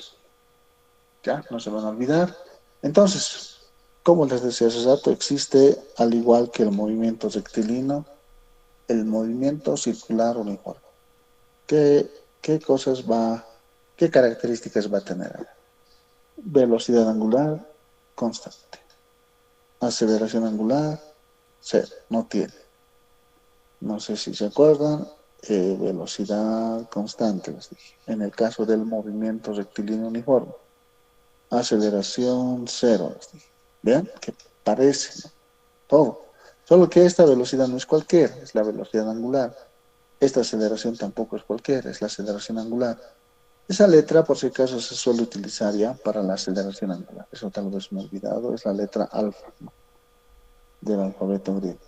Speaker 1: Ya, no se van a olvidar. Entonces, como les decía hace rato, existe, al igual que el movimiento rectilíneo, el movimiento circular uniforme. ¿Qué cosas qué características va a tener? Velocidad angular constante. Aceleración angular, cero, no tiene. No sé si se acuerdan, velocidad constante, les dije. En el caso del movimiento rectilíneo uniforme. Aceleración cero, les dije. Vean que parece, ¿no? Todo. Solo que esta velocidad no es cualquiera, es la velocidad angular. Esta aceleración tampoco es cualquiera, es la aceleración angular. Esa letra, por si acaso, se suele utilizar ya para la aceleración angular. Eso tal vez me he olvidado, es la letra alfa, ¿no? Del alfabeto griego.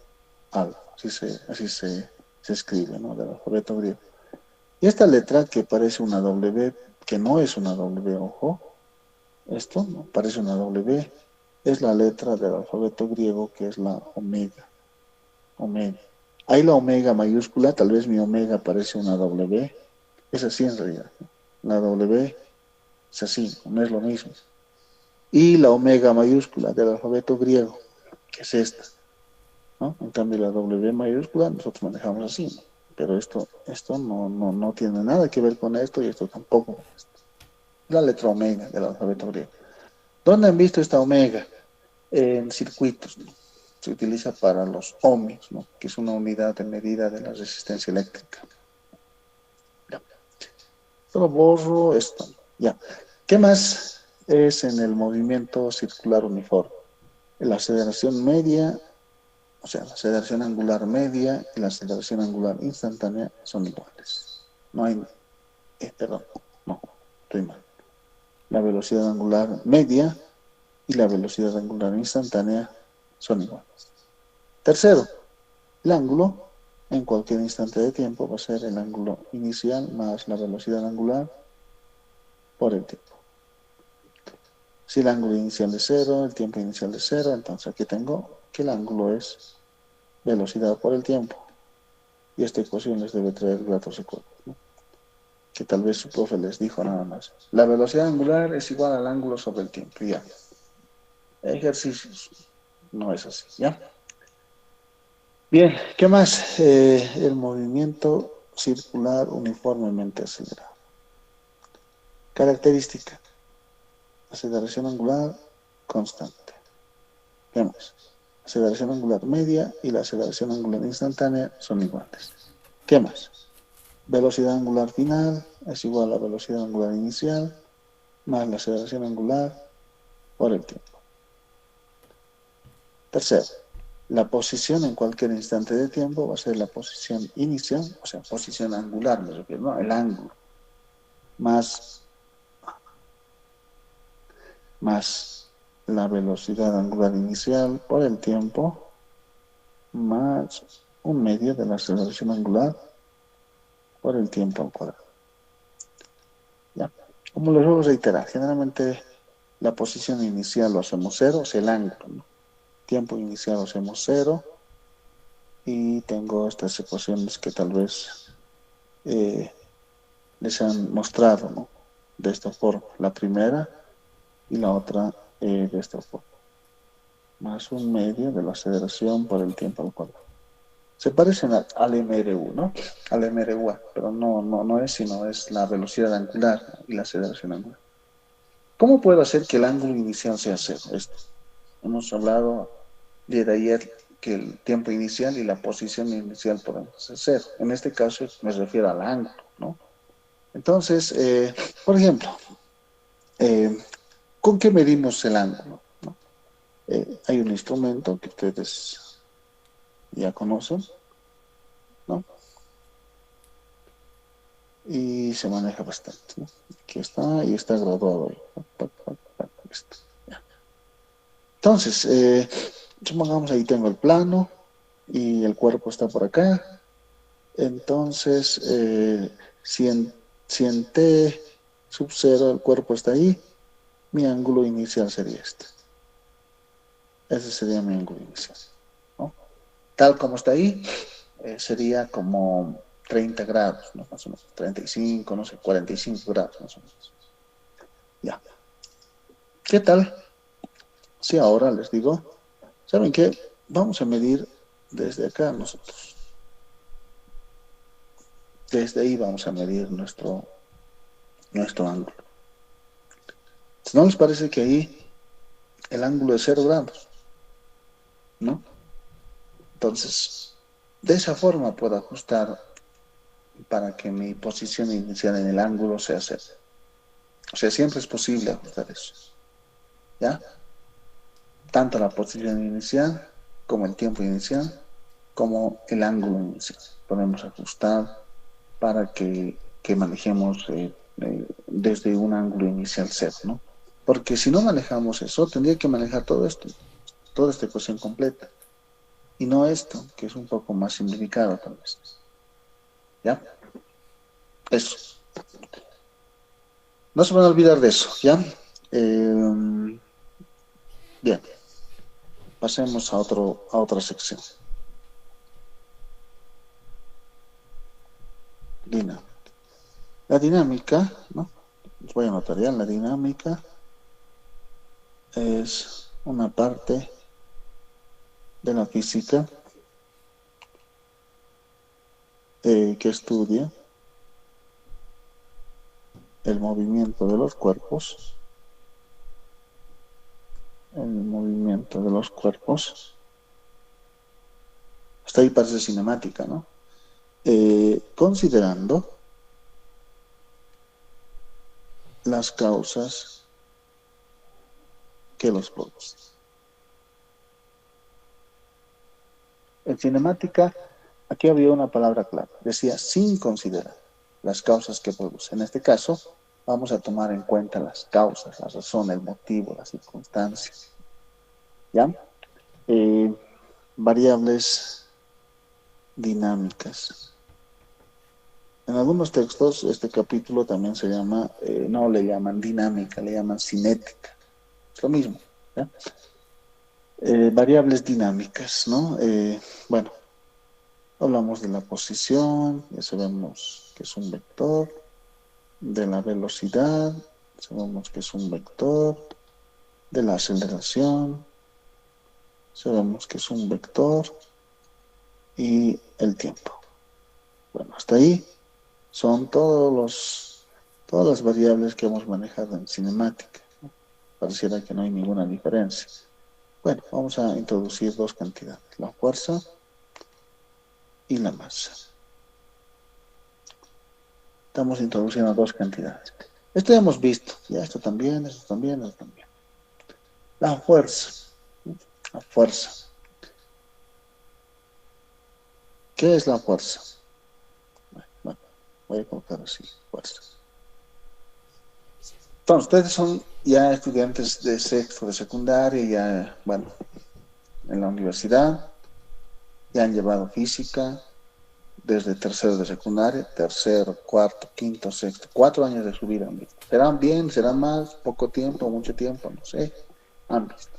Speaker 1: Alfa, se escribe, ¿no? Del alfabeto griego. Y esta letra que parece una W, que no es una W, ojo, esto no parece una W, es la letra del alfabeto griego que es la omega. Omega. Hay la omega mayúscula, tal vez mi omega parece una W, es así en realidad, ¿no? La W es así, no es lo mismo. Y la omega mayúscula del alfabeto griego, que es esta, ¿no? En cambio, la W mayúscula nosotros manejamos así, ¿no? Pero esto no tiene nada que ver con esto y esto tampoco con esto. La letra omega del alfabeto griego. ¿Dónde han visto esta omega? En circuitos, ¿no? Se utiliza para los ohmios, ¿no? Que es una unidad de medida de la resistencia eléctrica. Ya. Solo borro esto. Ya. ¿Qué más es en el movimiento circular uniforme? La aceleración media, o sea, la aceleración angular media y la aceleración angular instantánea son iguales. No hay, perdón, no, estoy mal. La velocidad angular media y la velocidad angular instantánea son iguales. Tercero, el ángulo en cualquier instante de tiempo va a ser el ángulo inicial más la velocidad angular por el tiempo. Si el ángulo inicial es cero, el tiempo inicial es cero, entonces aquí tengo que el ángulo es velocidad por el tiempo. Y esta ecuación les debe traer gratos recuerdos, ¿no? Que tal vez su profe les dijo nada más. La velocidad angular es igual al ángulo sobre el tiempo. Ya. Ejercicios. No es así, ¿ya? Bien, ¿qué más? El movimiento circular uniformemente acelerado. Característica. Aceleración angular constante. ¿Qué más? Aceleración angular media y la aceleración angular instantánea son iguales. ¿Qué más? Velocidad angular final es igual a la velocidad angular inicial más la aceleración angular por el tiempo. Tercero, la posición en cualquier instante de tiempo va a ser la posición inicial, o sea, posición angular, me refiero, ¿no? El ángulo, más la velocidad angular inicial por el tiempo, más un medio de la aceleración angular por el tiempo al cuadrado. ¿Ya? Como les vuelvo a reiterar, generalmente la posición inicial lo hacemos cero, o sea, el ángulo, ¿no? Tiempo inicial lo hacemos cero, y tengo estas ecuaciones que tal vez eh, les han mostrado, ¿no? De esta forma, la primera y la otra de esta forma, más un medio de la aceleración por el tiempo al cuadrado. Se parecen al MRU, ¿no? Al MRU, pero no es, sino es la velocidad angular y la aceleración angular. ¿Cómo puedo hacer que el ángulo inicial sea cero? Esto. Hemos hablado de ayer que el tiempo inicial y la posición inicial podemos ser cero. En este caso me refiero al ángulo, ¿no? Entonces, por ejemplo, eh, ¿con qué medimos el ángulo? ¿No? Hay un instrumento que ustedes ya conocen, ¿no? Y se maneja bastante, ¿no? Aquí está y está graduado ahí. Listo. Ya. Entonces, supongamos ahí tengo el plano y el cuerpo está por acá. Entonces, si en T sub 0 el cuerpo está ahí, mi ángulo inicial sería este. Ese sería mi ángulo inicial, ¿no? Tal como está ahí, sería como 30 grados, ¿no? Más o menos, 35, no sé, 45 grados más o menos. Ya. ¿Qué tal? Si ahora les digo, ¿saben qué? Vamos a medir desde acá nosotros. Desde ahí vamos a medir nuestro ángulo. ¿No les parece que ahí el ángulo es 0 grados? ¿No? Entonces, de esa forma puedo ajustar para que mi posición inicial en el ángulo sea cero. O sea, siempre es posible ajustar eso. ¿Ya? Tanto la posición inicial como el tiempo inicial como el ángulo inicial. Podemos ajustar para que manejemos desde un ángulo inicial cero, ¿no? Porque si no manejamos eso, tendría que manejar todo esto, toda esta ecuación completa. Y no esto, que es un poco más simplificado tal vez. ¿Ya? Eso. No se van a olvidar de eso, ¿ya? Bien. Pasemos a otra sección. Dinámica. La dinámica, ¿no? Les voy a anotar ya, la dinámica es una parte de la física que estudia el movimiento de los cuerpos, hasta ahí parece cinemática, ¿no? Considerando las causas que los producen. En cinemática, aquí había una palabra clave, decía sin considerar las causas que producen. En este caso, vamos a tomar en cuenta las causas, la razón, el motivo, las circunstancias. ¿Ya? Variables dinámicas. En algunos textos, este capítulo también se llama, no le llaman dinámica, le llaman cinética. Es lo mismo. ¿Ya? Variables dinámicas, ¿no? Bueno, hablamos de la posición, ya sabemos que es un vector, de la velocidad, sabemos que es un vector, de la aceleración, sabemos que es un vector, y el tiempo. Bueno, hasta ahí son todas las variables que hemos manejado en cinemática, ¿no? Pareciera que no hay ninguna diferencia. Bueno, vamos a introducir dos cantidades, la fuerza y la masa. Estamos introduciendo dos cantidades. Esto ya hemos visto, ya esto también, esto también, esto también. La fuerza. La fuerza. ¿Qué es la fuerza? Bueno, voy a colocar así, fuerza. Entonces, ustedes son ya estudiantes de sexto, de secundaria, ya, bueno, en la universidad, ya han llevado física, desde tercero de secundaria, tercero, cuarto, quinto, sexto, 4 años de su vida han visto. ¿Serán bien, serán más, poco tiempo, mucho tiempo? No sé, han visto.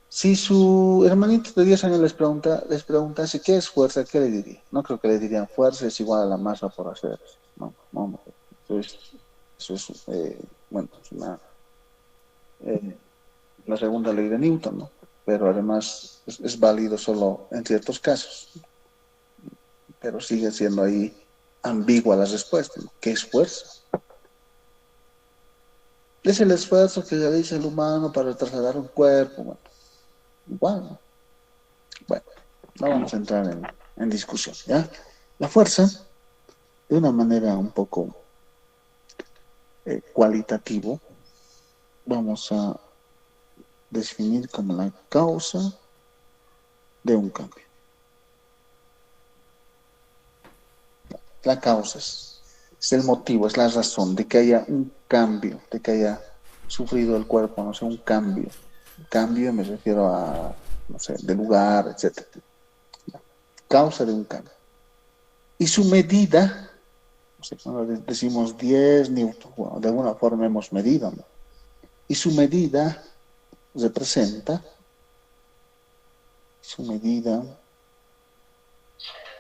Speaker 1: Si su hermanito de 10 años les preguntase qué es fuerza, ¿qué le diría? No creo que le dirían fuerza es igual a la masa por hacer. No, no, no. Eso es bueno, es eh, la segunda ley de Newton, ¿no? Pero además es válido solo en ciertos casos, pero sigue siendo ahí ambigua la respuesta, ¿no? ¿Qué es fuerza? Es el esfuerzo que realiza el humano para trasladar un cuerpo, bueno, igual, ¿no? Bueno, no vamos a entrar en discusión, ¿ya? La fuerza, de una manera un poco cualitativo, vamos a definir como la causa de un cambio. La causa es el motivo, es la razón de que haya un cambio, de que haya sufrido el cuerpo, no sé, un cambio. Cambio me refiero a, no sé, de lugar, etcétera. Causa de un cambio. Y su medida, no sé, cuando decimos 10 newton, bueno, de alguna forma hemos medido, ¿no? Y su medida representa, su medida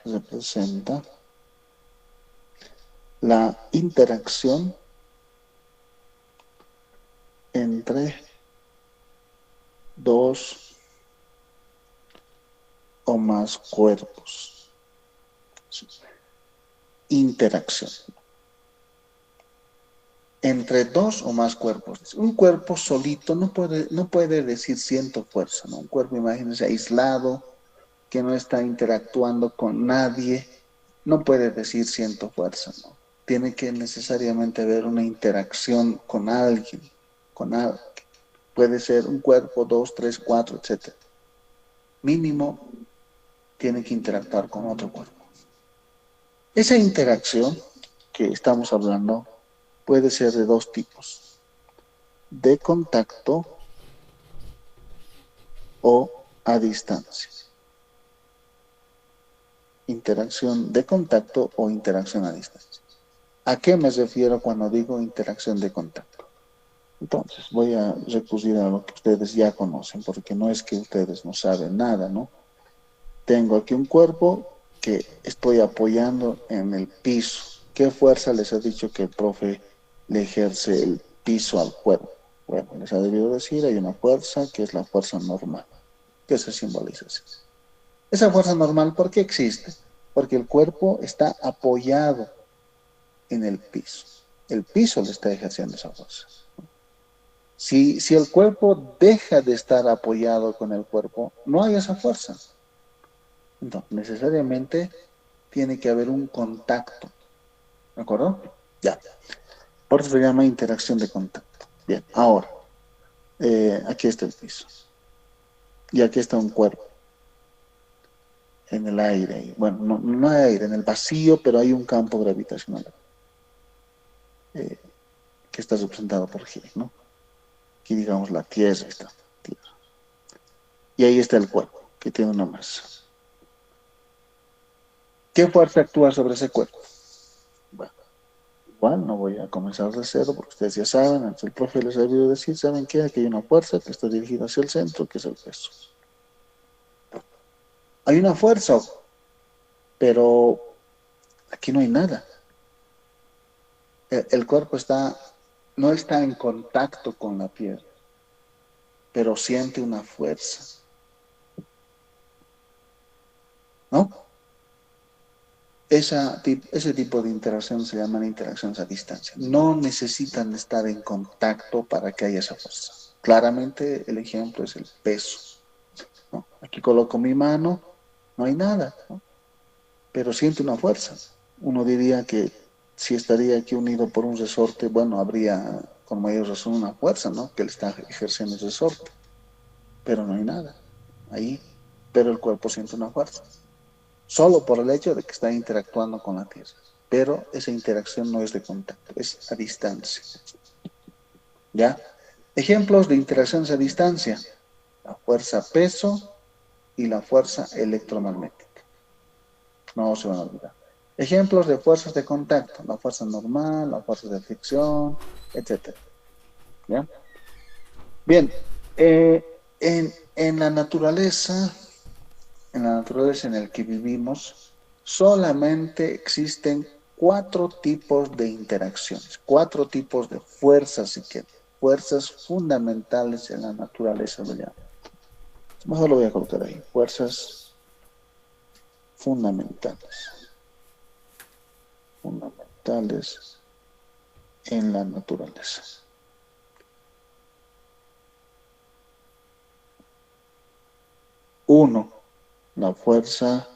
Speaker 1: representa la interacción entre dos o más cuerpos. Interacción entre dos o más cuerpos. Un cuerpo solito no puede decir siento fuerza, ¿no? Un cuerpo, imagínense, aislado, que no está interactuando con nadie, no puede decir siento fuerza, ¿no? Tiene que necesariamente haber una interacción con alguien, con algo. Puede ser un cuerpo, dos, tres, cuatro, etcétera. Mínimo tiene que interactuar con otro cuerpo. Esa interacción que estamos hablando puede ser de dos tipos: de contacto o a distancia. Interacción de contacto o interacción a distancia. ¿A qué me refiero cuando digo interacción de contacto? Entonces, voy a recurrir a lo que ustedes ya conocen, porque no es que ustedes no saben nada, ¿no? Tengo aquí un cuerpo que estoy apoyando en el piso. ¿Qué fuerza les ha dicho que el profe le ejerce el piso al cuerpo? Bueno, les ha debido decir, hay una fuerza que es la fuerza normal, que se simboliza así. Esa fuerza normal, ¿por qué existe? Porque el cuerpo está apoyado en el piso. El piso le está ejerciendo esa fuerza. Si el cuerpo deja de estar apoyado con el cuerpo, no hay esa fuerza. Entonces, necesariamente tiene que haber un contacto. ¿De acuerdo? Ya. Por eso se llama interacción de contacto. Bien, ahora, aquí está el piso. Y aquí está un cuerpo en el aire. Bueno, no hay aire, en el vacío, pero hay un campo gravitacional eh, que está representado por G, ¿no? Aquí digamos la Tierra está. Tierra. Y ahí está el cuerpo, que tiene una masa. ¿Qué fuerza actúa sobre ese cuerpo? Bueno, igual no voy a comenzar de cero porque ustedes ya saben, antes el profe les ha debido decir, ¿saben qué? Aquí hay una fuerza que está dirigida hacia el centro, que es el peso. Hay una fuerza, pero aquí no hay nada. El cuerpo no está en contacto con la tierra, pero siente una fuerza, ¿no? Ese tipo de interacción se llaman interacciones a distancia. No necesitan estar en contacto para que haya esa fuerza. Claramente el ejemplo es el peso, ¿no? Aquí coloco mi mano, no hay nada, ¿no? Pero siente una fuerza. Uno diría que si estaría aquí unido por un resorte, bueno, habría con mayor razón una fuerza, ¿no? Que le está ejerciendo el resorte. Pero no hay nada ahí, pero el cuerpo siente una fuerza. Solo por el hecho de que está interactuando con la Tierra. Pero esa interacción no es de contacto, es a distancia. ¿Ya? Ejemplos de interacciones a distancia: la fuerza peso y la fuerza electromagnética. No se van a olvidar. Ejemplos de fuerzas de contacto, la fuerza normal, la fuerza de fricción, etcétera. ¿Ya? Bien, en la naturaleza, en el que vivimos, solamente existen cuatro tipos de interacciones, cuatro tipos de fuerzas, si quieren, fuerzas fundamentales en la naturaleza lo llaman. Mejor lo voy a colocar ahí, fuerzas fundamentales, fundamentales en la naturaleza. Uno, la fuerza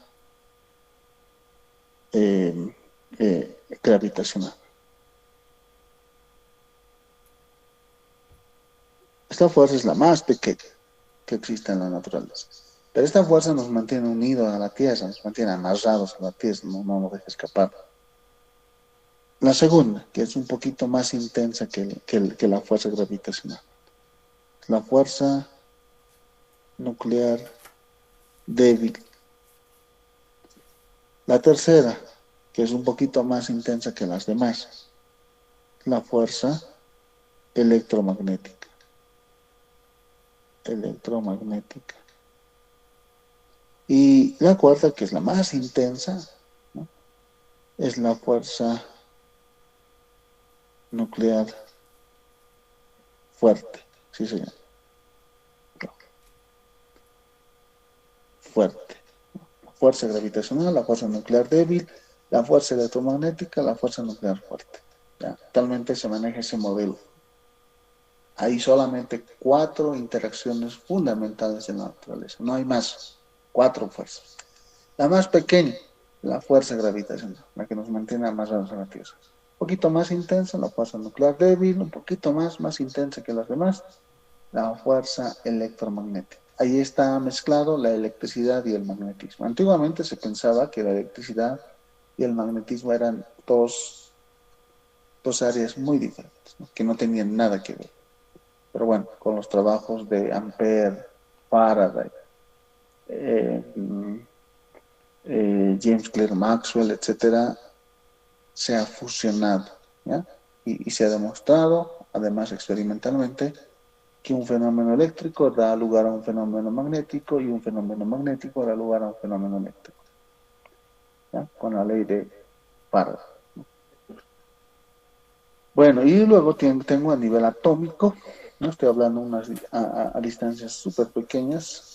Speaker 1: gravitacional. Esta fuerza es la más pequeña que existe en la naturaleza. Pero esta fuerza nos mantiene unidos a la Tierra, nos mantiene amarrados a la Tierra, no nos deja escapar. La segunda, que es un poquito más intensa que la fuerza gravitacional, la fuerza nuclear débil. La tercera, que es un poquito más intensa que las demás, la fuerza electromagnética. Electromagnética. Y la cuarta, que es la más intensa, ¿no?, es la fuerza nuclear fuerte. Sí, señor. Fuerte. La fuerza gravitacional, la fuerza nuclear débil, la fuerza electromagnética, la fuerza nuclear fuerte. ¿Ya? Actualmente se maneja ese modelo. Hay solamente cuatro interacciones fundamentales en la naturaleza. No hay más. Cuatro fuerzas. La más pequeña, la fuerza gravitacional, la que nos mantiene amarrados a la Tierra. Un poquito más intensa, la fuerza nuclear débil, un poquito más intensa que las demás, la fuerza electromagnética. Ahí está mezclado la electricidad y el magnetismo. Antiguamente se pensaba que la electricidad y el magnetismo eran dos áreas muy diferentes, ¿no?, que no tenían nada que ver. Pero bueno, con los trabajos de Ampere, Faraday, James Clerk Maxwell, etcétera, se ha fusionado, ¿ya? Y se ha demostrado, además experimentalmente, que un fenómeno eléctrico da lugar a un fenómeno magnético y un fenómeno magnético da lugar a un fenómeno eléctrico, ¿ya?, con la ley de Faraday. Bueno, y luego tengo a nivel atómico, no estoy hablando a distancias súper pequeñas,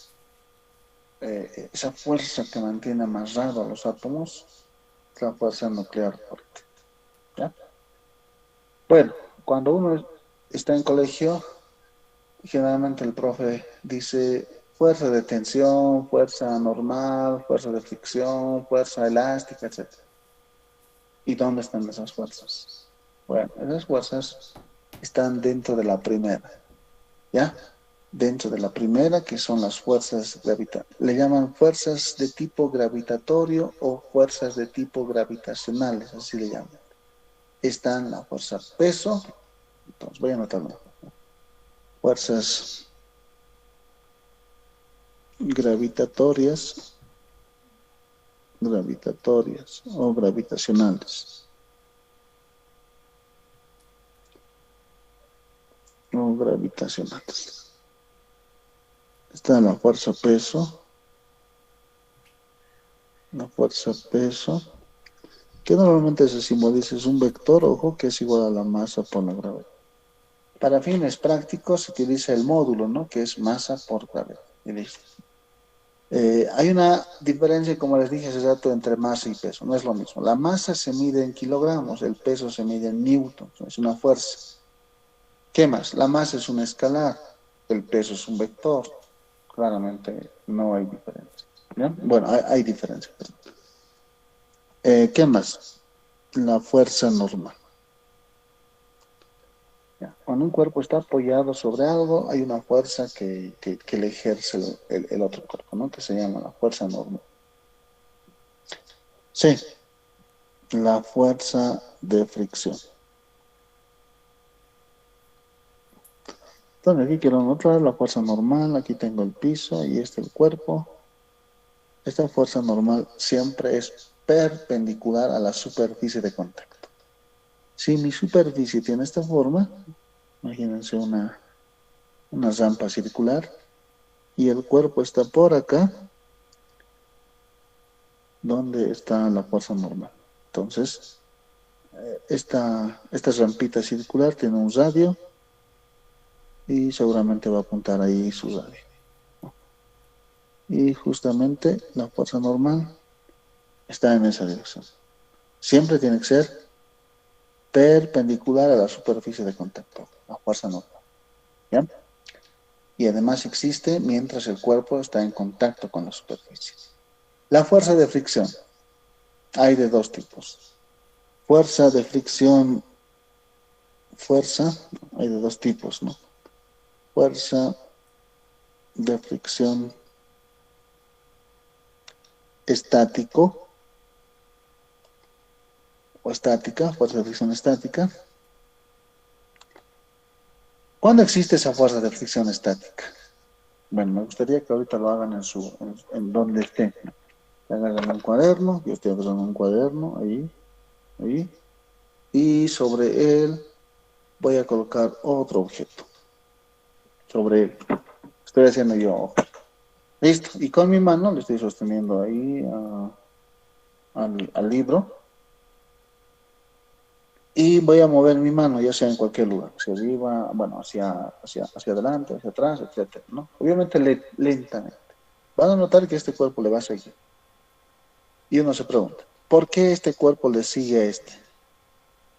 Speaker 1: esa fuerza que mantiene amarrado a los átomos es la fuerza nuclear fuerte, ¿ya? Bueno, cuando uno está en colegio, generalmente el profe dice fuerza de tensión, fuerza normal, fuerza de fricción, fuerza elástica, etc. ¿Y dónde están esas fuerzas? Bueno, esas fuerzas están dentro de la primera, ¿ya? Dentro de la primera, que son las fuerzas gravitatorias. Le llaman fuerzas de tipo gravitatorio o fuerzas de tipo gravitacionales, así le llaman. Están la fuerza peso, entonces voy a anotarlo. Fuerzas gravitatorias o gravitacionales. O gravitacionales. Está la fuerza peso, que normalmente se simboliza, es un vector, ojo, que es igual a la masa por la gravedad. Para fines prácticos se utiliza el módulo, ¿no?, que es masa por gravedad. Y listo. Hay una diferencia, como les dije hace rato, entre masa y peso. No es lo mismo. La masa se mide en kilogramos, el peso se mide en newtons, es una fuerza. ¿Qué más? La masa es un escalar, el peso es un vector. Claramente no hay diferencia, ¿ya? Bueno, hay diferencia. ¿Qué más? La fuerza normal. ¿Ya? Cuando un cuerpo está apoyado sobre algo, hay una fuerza que le ejerce el otro cuerpo, ¿no?, que se llama la fuerza normal. Sí, la fuerza de fricción. Entonces aquí quiero anotar la fuerza normal, aquí tengo el piso y este el cuerpo. esta fuerza normal siempre es perpendicular a la superficie de contacto. Si mi superficie tiene esta forma, imagínense una rampa circular, y el cuerpo está por acá, donde está la fuerza normal. Entonces, esta rampita circular tiene un radio y seguramente va a apuntar ahí su radio. Y justamente la fuerza normal está en esa dirección. Siempre tiene que ser perpendicular a la superficie de contacto, la fuerza normal. ¿Ya? Y además existe mientras el cuerpo está en contacto con la superficie. La fuerza de fricción. Hay de dos tipos. Fuerza de fricción, hay de dos tipos, ¿no? Fuerza de fricción estático o estática, fuerza de fricción estática. ¿Cuándo existe esa fuerza de fricción estática? Bueno, me gustaría que ahorita lo hagan en donde esté. Agarran un cuaderno, yo estoy agarrando un cuaderno, ahí, y sobre él voy a colocar otro objeto. Sobre él. Estoy haciendo yo. Listo. Y con mi mano le estoy sosteniendo ahí al libro. Y voy a mover mi mano, ya sea en cualquier lugar, hacia arriba, bueno, hacia adelante, hacia atrás, etcétera, ¿no? Obviamente lentamente. Van a notar que este cuerpo le va a seguir. Y uno se pregunta, ¿por qué este cuerpo le sigue a este?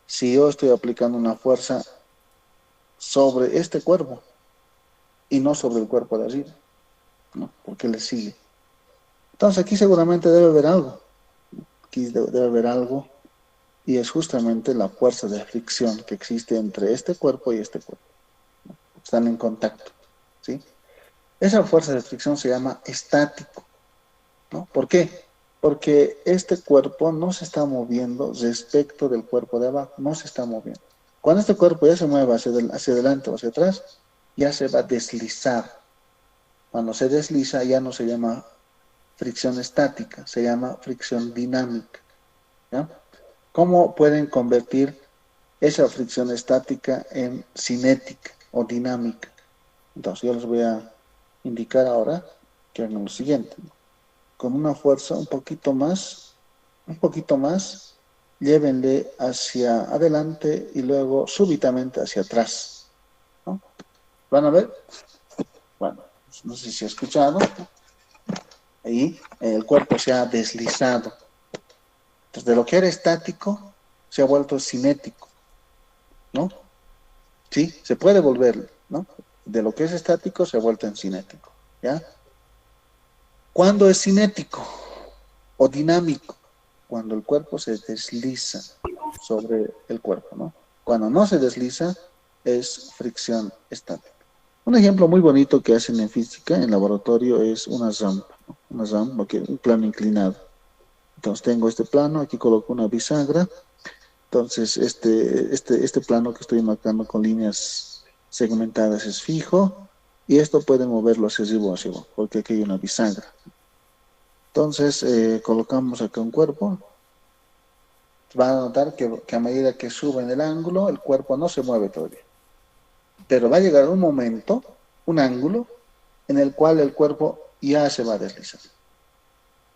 Speaker 1: Si yo estoy aplicando una fuerza sobre este cuerpo y no sobre el cuerpo de arriba, ¿no? ¿Por qué le sigue? Entonces aquí seguramente debe haber algo. Aquí debe haber algo. Y es justamente la fuerza de fricción que existe entre este cuerpo y este cuerpo. Están en contacto, ¿sí? Esa fuerza de fricción se llama estático, ¿no? ¿Por qué? Porque este cuerpo no se está moviendo respecto del cuerpo de abajo, no se está moviendo. Cuando este cuerpo ya se mueve hacia adelante o hacia atrás, ya se va a deslizar. Cuando se desliza ya no se llama fricción estática, se llama fricción dinámica, ¿ya? ¿Cómo pueden convertir esa fricción estática en cinética o dinámica? Entonces yo les voy a indicar ahora que hagan lo siguiente. Con una fuerza un poquito más, llévenle hacia adelante y luego súbitamente hacia atrás, ¿no? ¿Van a ver? Bueno, no sé si ha escuchado. Ahí el cuerpo se ha deslizado. Entonces, de lo que era estático, se ha vuelto cinético, ¿no? Sí, se puede volver, ¿no? De lo que es estático, se ha vuelto en cinético, ¿ya? ¿Cuándo es cinético o dinámico? Cuando el cuerpo se desliza sobre el cuerpo, ¿no? Cuando no se desliza, es fricción estática. Un ejemplo muy bonito que hacen en física, en laboratorio, es una rampa, ¿no? Una rampa, un plano inclinado. Entonces tengo este plano, aquí coloco una bisagra. Entonces este plano que estoy marcando con líneas segmentadas es fijo y esto puede moverlo hacia arriba o hacia abajo, porque aquí hay una bisagra. Entonces colocamos acá un cuerpo. Van a notar que a medida que sube en el ángulo, el cuerpo no se mueve todavía. Pero va a llegar un momento, un ángulo, en el cual el cuerpo ya se va a deslizar,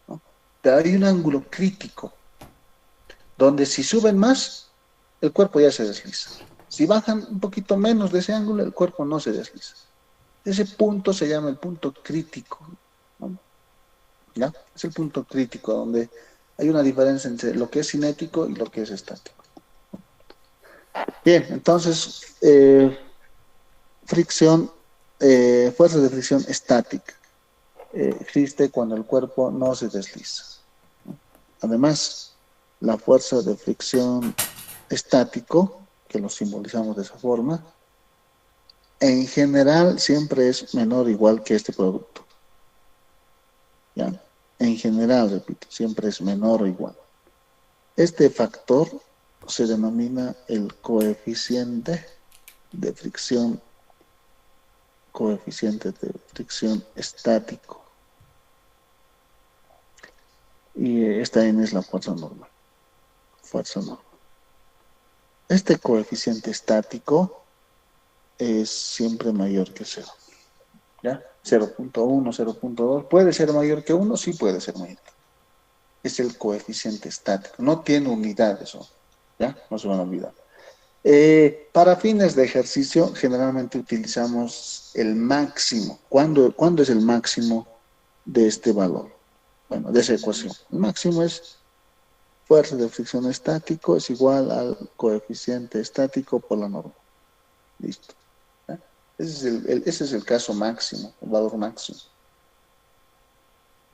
Speaker 1: ¿no? Pero hay un ángulo crítico, donde si suben más, el cuerpo ya se desliza. Si bajan un poquito menos de ese ángulo, el cuerpo no se desliza. Ese punto se llama el punto crítico, ¿no? ¿Ya? Es el punto crítico donde hay una diferencia entre lo que es cinético y lo que es estático. Bien, entonces, fricción, fuerza de fricción estática existe cuando el cuerpo no se desliza. Además, la fuerza de fricción estático, que lo simbolizamos de esa forma, en general siempre es menor o igual que este producto. ¿Ya? En general, repito, siempre es menor o igual. Este factor se denomina el coeficiente de fricción estático. y esta n es la fuerza normal. Fuerza normal. Este coeficiente estático es siempre mayor que cero. ¿Ya? 0.1, 0.2. ¿Puede ser mayor que 1? Sí puede ser mayor. Es el coeficiente estático. No tiene unidad eso. ¿Ya? No se van a olvidar. Para fines de ejercicio, generalmente utilizamos el máximo. ¿Cuándo es el máximo de este valor? Bueno, de esa ecuación. El máximo es fuerza de fricción estático es igual al coeficiente estático por la norma. Listo. ¿Ya? Ese es el caso máximo, el valor máximo.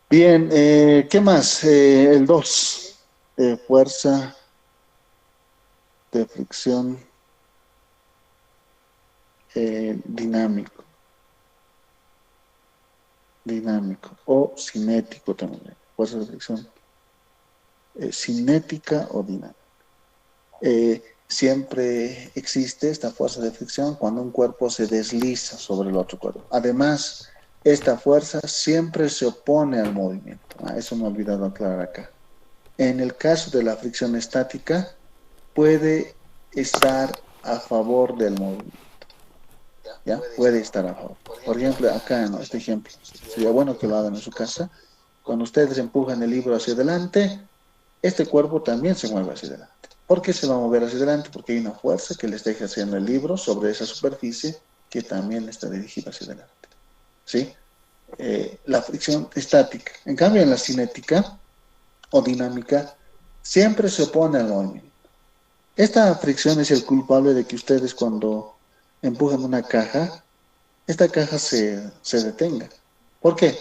Speaker 1: Bien, ¿qué más? El 2, fuerza de fricción dinámico, o cinético también. Fuerza de fricción cinética o dinámica. Siempre existe esta fuerza de fricción cuando un cuerpo se desliza sobre el otro cuerpo. Además, esta fuerza siempre se opone al movimiento. Eso me he olvidado aclarar acá. En el caso de la fricción estática, puede estar a favor del movimiento. ¿Ya? Puede estar a favor. Por ejemplo, acá en este ejemplo, sería bueno que lo hagan en su casa. Cuando ustedes empujan el libro hacia adelante, este cuerpo también se mueve hacia adelante. ¿Por qué se va a mover hacia adelante? Porque hay una fuerza que le está ejerciendo el libro sobre esa superficie que también está dirigida hacia adelante. ¿Sí? La fricción estática. En cambio, en la cinética o dinámica, siempre se opone al movimiento. Esta fricción es el culpable de que ustedes cuando empujan una caja, esta caja se detenga. ¿Por qué?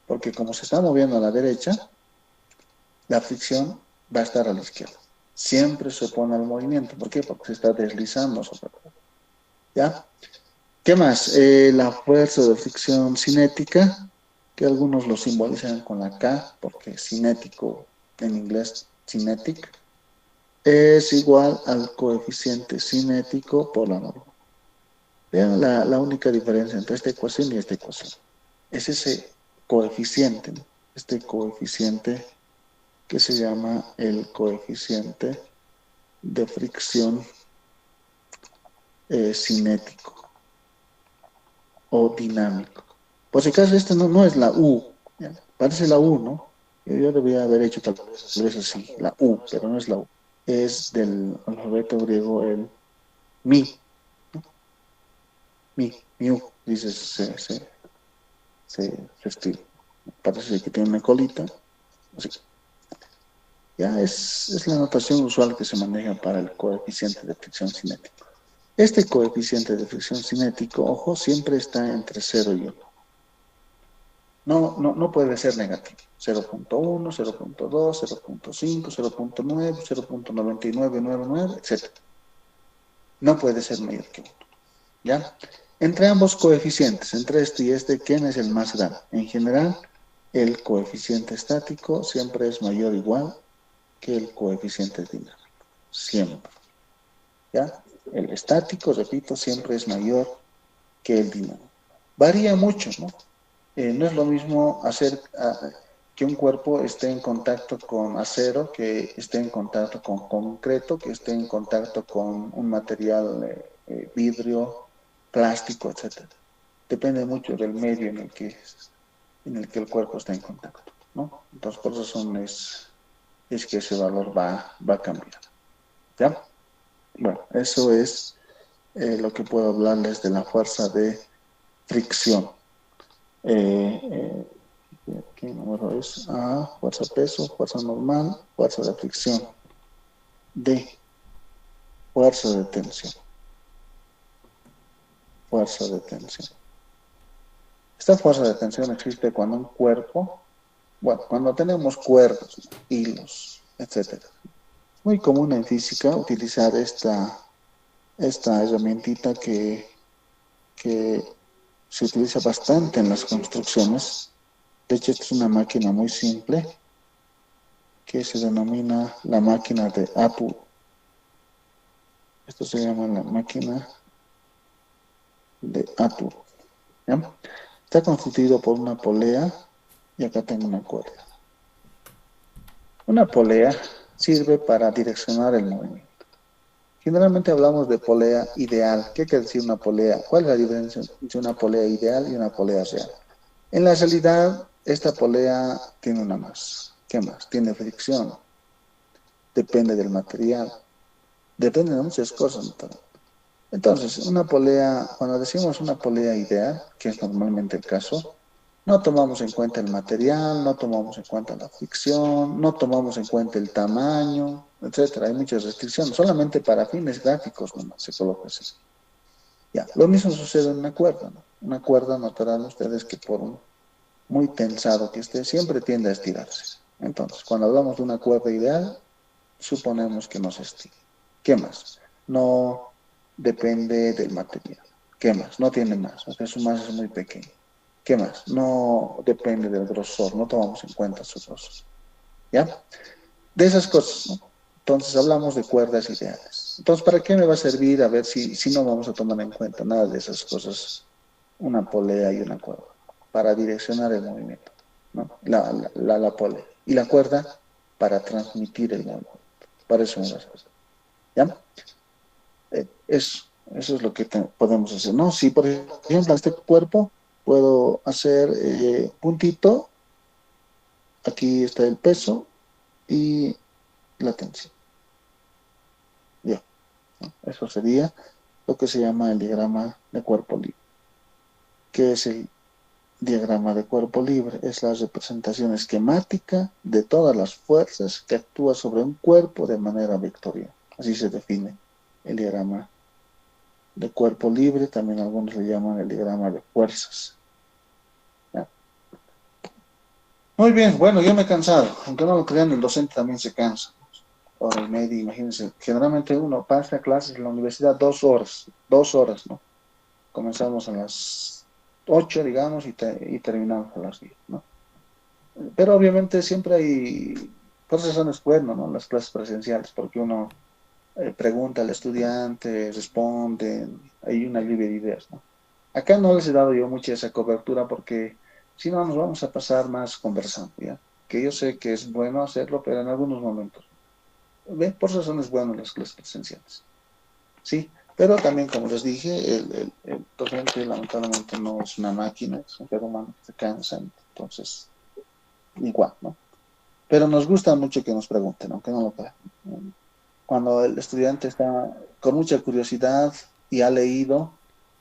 Speaker 1: Porque como se está moviendo a la derecha, la fricción va a estar a la izquierda. Siempre se opone al movimiento. ¿Por qué? Porque se está deslizando sobre el cuerpo. ¿Ya? ¿Qué más? La fuerza de fricción cinética, que algunos lo simbolizan con la K, porque cinético en inglés, cinetic, es igual al coeficiente cinético por la norma. Vean la única diferencia entre esta ecuación y esta ecuación. Es ese coeficiente, ¿no? Este coeficiente que se llama el coeficiente de fricción cinético o dinámico. Por si acaso, este no es la U, ¿ya? Parece la U, ¿no? Yo debía haber hecho tal vez así, la U, pero no es la U. Es del alfabeto griego el mi, ¿no? Miu, dice, se escribe. Parece que tiene una colita, así. Ya es la notación usual que se maneja para el coeficiente de fricción cinético. Este coeficiente de fricción cinético, ojo, siempre está entre 0 y 1. No puede ser negativo. 0.1, 0.2, 0.5, 0.9, 0.9999, etc. No puede ser mayor que 1. ¿Ya? Entre ambos coeficientes, entre este y este, ¿quién es el más grande? En general, el coeficiente estático siempre es mayor o igual que el coeficiente dinámico. Siempre. ¿Ya? El estático, repito, siempre es mayor que el dinámico. Varía mucho, ¿no? No es lo mismo hacer que un cuerpo esté en contacto con acero, que esté en contacto con concreto, que esté en contacto con un material vidrio, plástico, etc. Depende mucho del medio en el que el cuerpo está en contacto, ¿no? Entonces, por eso es que ese valor va a cambiar. ¿Ya? Bueno, eso es lo que puedo hablarles de la fuerza de fricción. ¿Qué número es? A, fuerza peso, fuerza normal, fuerza de fricción. D, fuerza de tensión. Fuerza de tensión. Esta fuerza de tensión existe cuando un cuerpo, bueno, cuando tenemos cuerdas, hilos, etc. Es muy común en física utilizar esta herramientita que se utiliza bastante en las construcciones. De hecho, esta es una máquina muy simple que se denomina la máquina de Apu. Esto se llama la máquina de Apu. ¿Ya? Está constituido por una polea y acá tengo una cuerda. Una polea sirve para direccionar el movimiento. Generalmente hablamos de polea ideal. ¿Qué quiere decir una polea? ¿Cuál es la diferencia entre una polea ideal y una polea real? En la realidad, esta polea tiene una masa. ¿Qué más? Tiene fricción. Depende del material. Depende de muchas cosas, ¿no? Entonces, una polea, cuando decimos una polea ideal, que es normalmente el caso, no tomamos en cuenta el material, no tomamos en cuenta la fricción, no tomamos en cuenta el tamaño, etcétera. Hay muchas restricciones. Solamente para fines gráficos nomás se coloca así. Ya, lo mismo sucede en una cuerda, ¿no? Una cuerda, notarán ustedes que por muy tensado que esté, siempre tiende a estirarse. Entonces, cuando hablamos de una cuerda ideal, suponemos que no se estira. ¿Qué más? No depende del material. ¿Qué más? No tiene masa, o sea, su masa es muy pequeña. ¿Qué más? No depende del grosor, no tomamos en cuenta su grosor. ¿Ya? De esas cosas, ¿no? Entonces hablamos de cuerdas ideales. Entonces, ¿para qué me va a servir? A ver si no vamos a tomar en cuenta nada de esas cosas, una polea y una cuerda, para direccionar el movimiento, ¿no? La polea. Y la cuerda para transmitir el movimiento. Para eso me va a servir. ¿Ya? Eso es lo que podemos hacer, ¿no? Si, por ejemplo, este cuerpo puedo hacer puntito, aquí está el peso y la tensión. Ya, ¿no? Eso sería lo que se llama el diagrama de cuerpo libre. ¿Qué es el diagrama de cuerpo libre? Es la representación esquemática de todas las fuerzas que actúan sobre un cuerpo de manera vectorial. Así se define el diagrama de cuerpo libre, también algunos le llaman el diagrama de fuerzas. ¿Ya? Muy bien, bueno, yo me he cansado, aunque no lo crean, el docente también se cansa. Hora y media, imagínense, generalmente uno pasa clases en la universidad 2 horas, ¿no? Comenzamos a las 8, digamos, y terminamos a las 10, ¿no? Pero obviamente siempre hay, por eso son bueno, ¿no? Las clases presenciales, porque uno pregunta al estudiante, responde, hay una lluvia de ideas, ¿no? Acá no les he dado yo mucha esa cobertura porque si no nos vamos a pasar más conversando, ¿ya? Que yo sé que es bueno hacerlo, pero en algunos momentos. ¿Ven? Por eso son buenas las clases presenciales. Sí, pero también, como les dije, el docente lamentablemente no es una máquina, es un ser humano que se cansa, entonces, igual, ¿no? Pero nos gusta mucho que nos pregunten, aunque no lo crean. Cuando el estudiante está con mucha curiosidad y ha leído,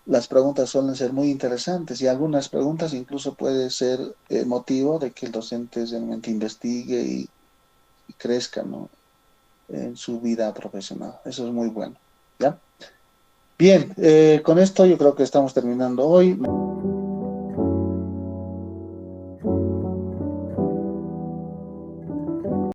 Speaker 1: las preguntas suelen ser muy interesantes y algunas preguntas incluso puede ser motivo de que el docente realmente investigue y crezca, ¿no? En su vida profesional. Eso es muy bueno. ¿Ya? Bien, con esto yo creo que estamos terminando hoy.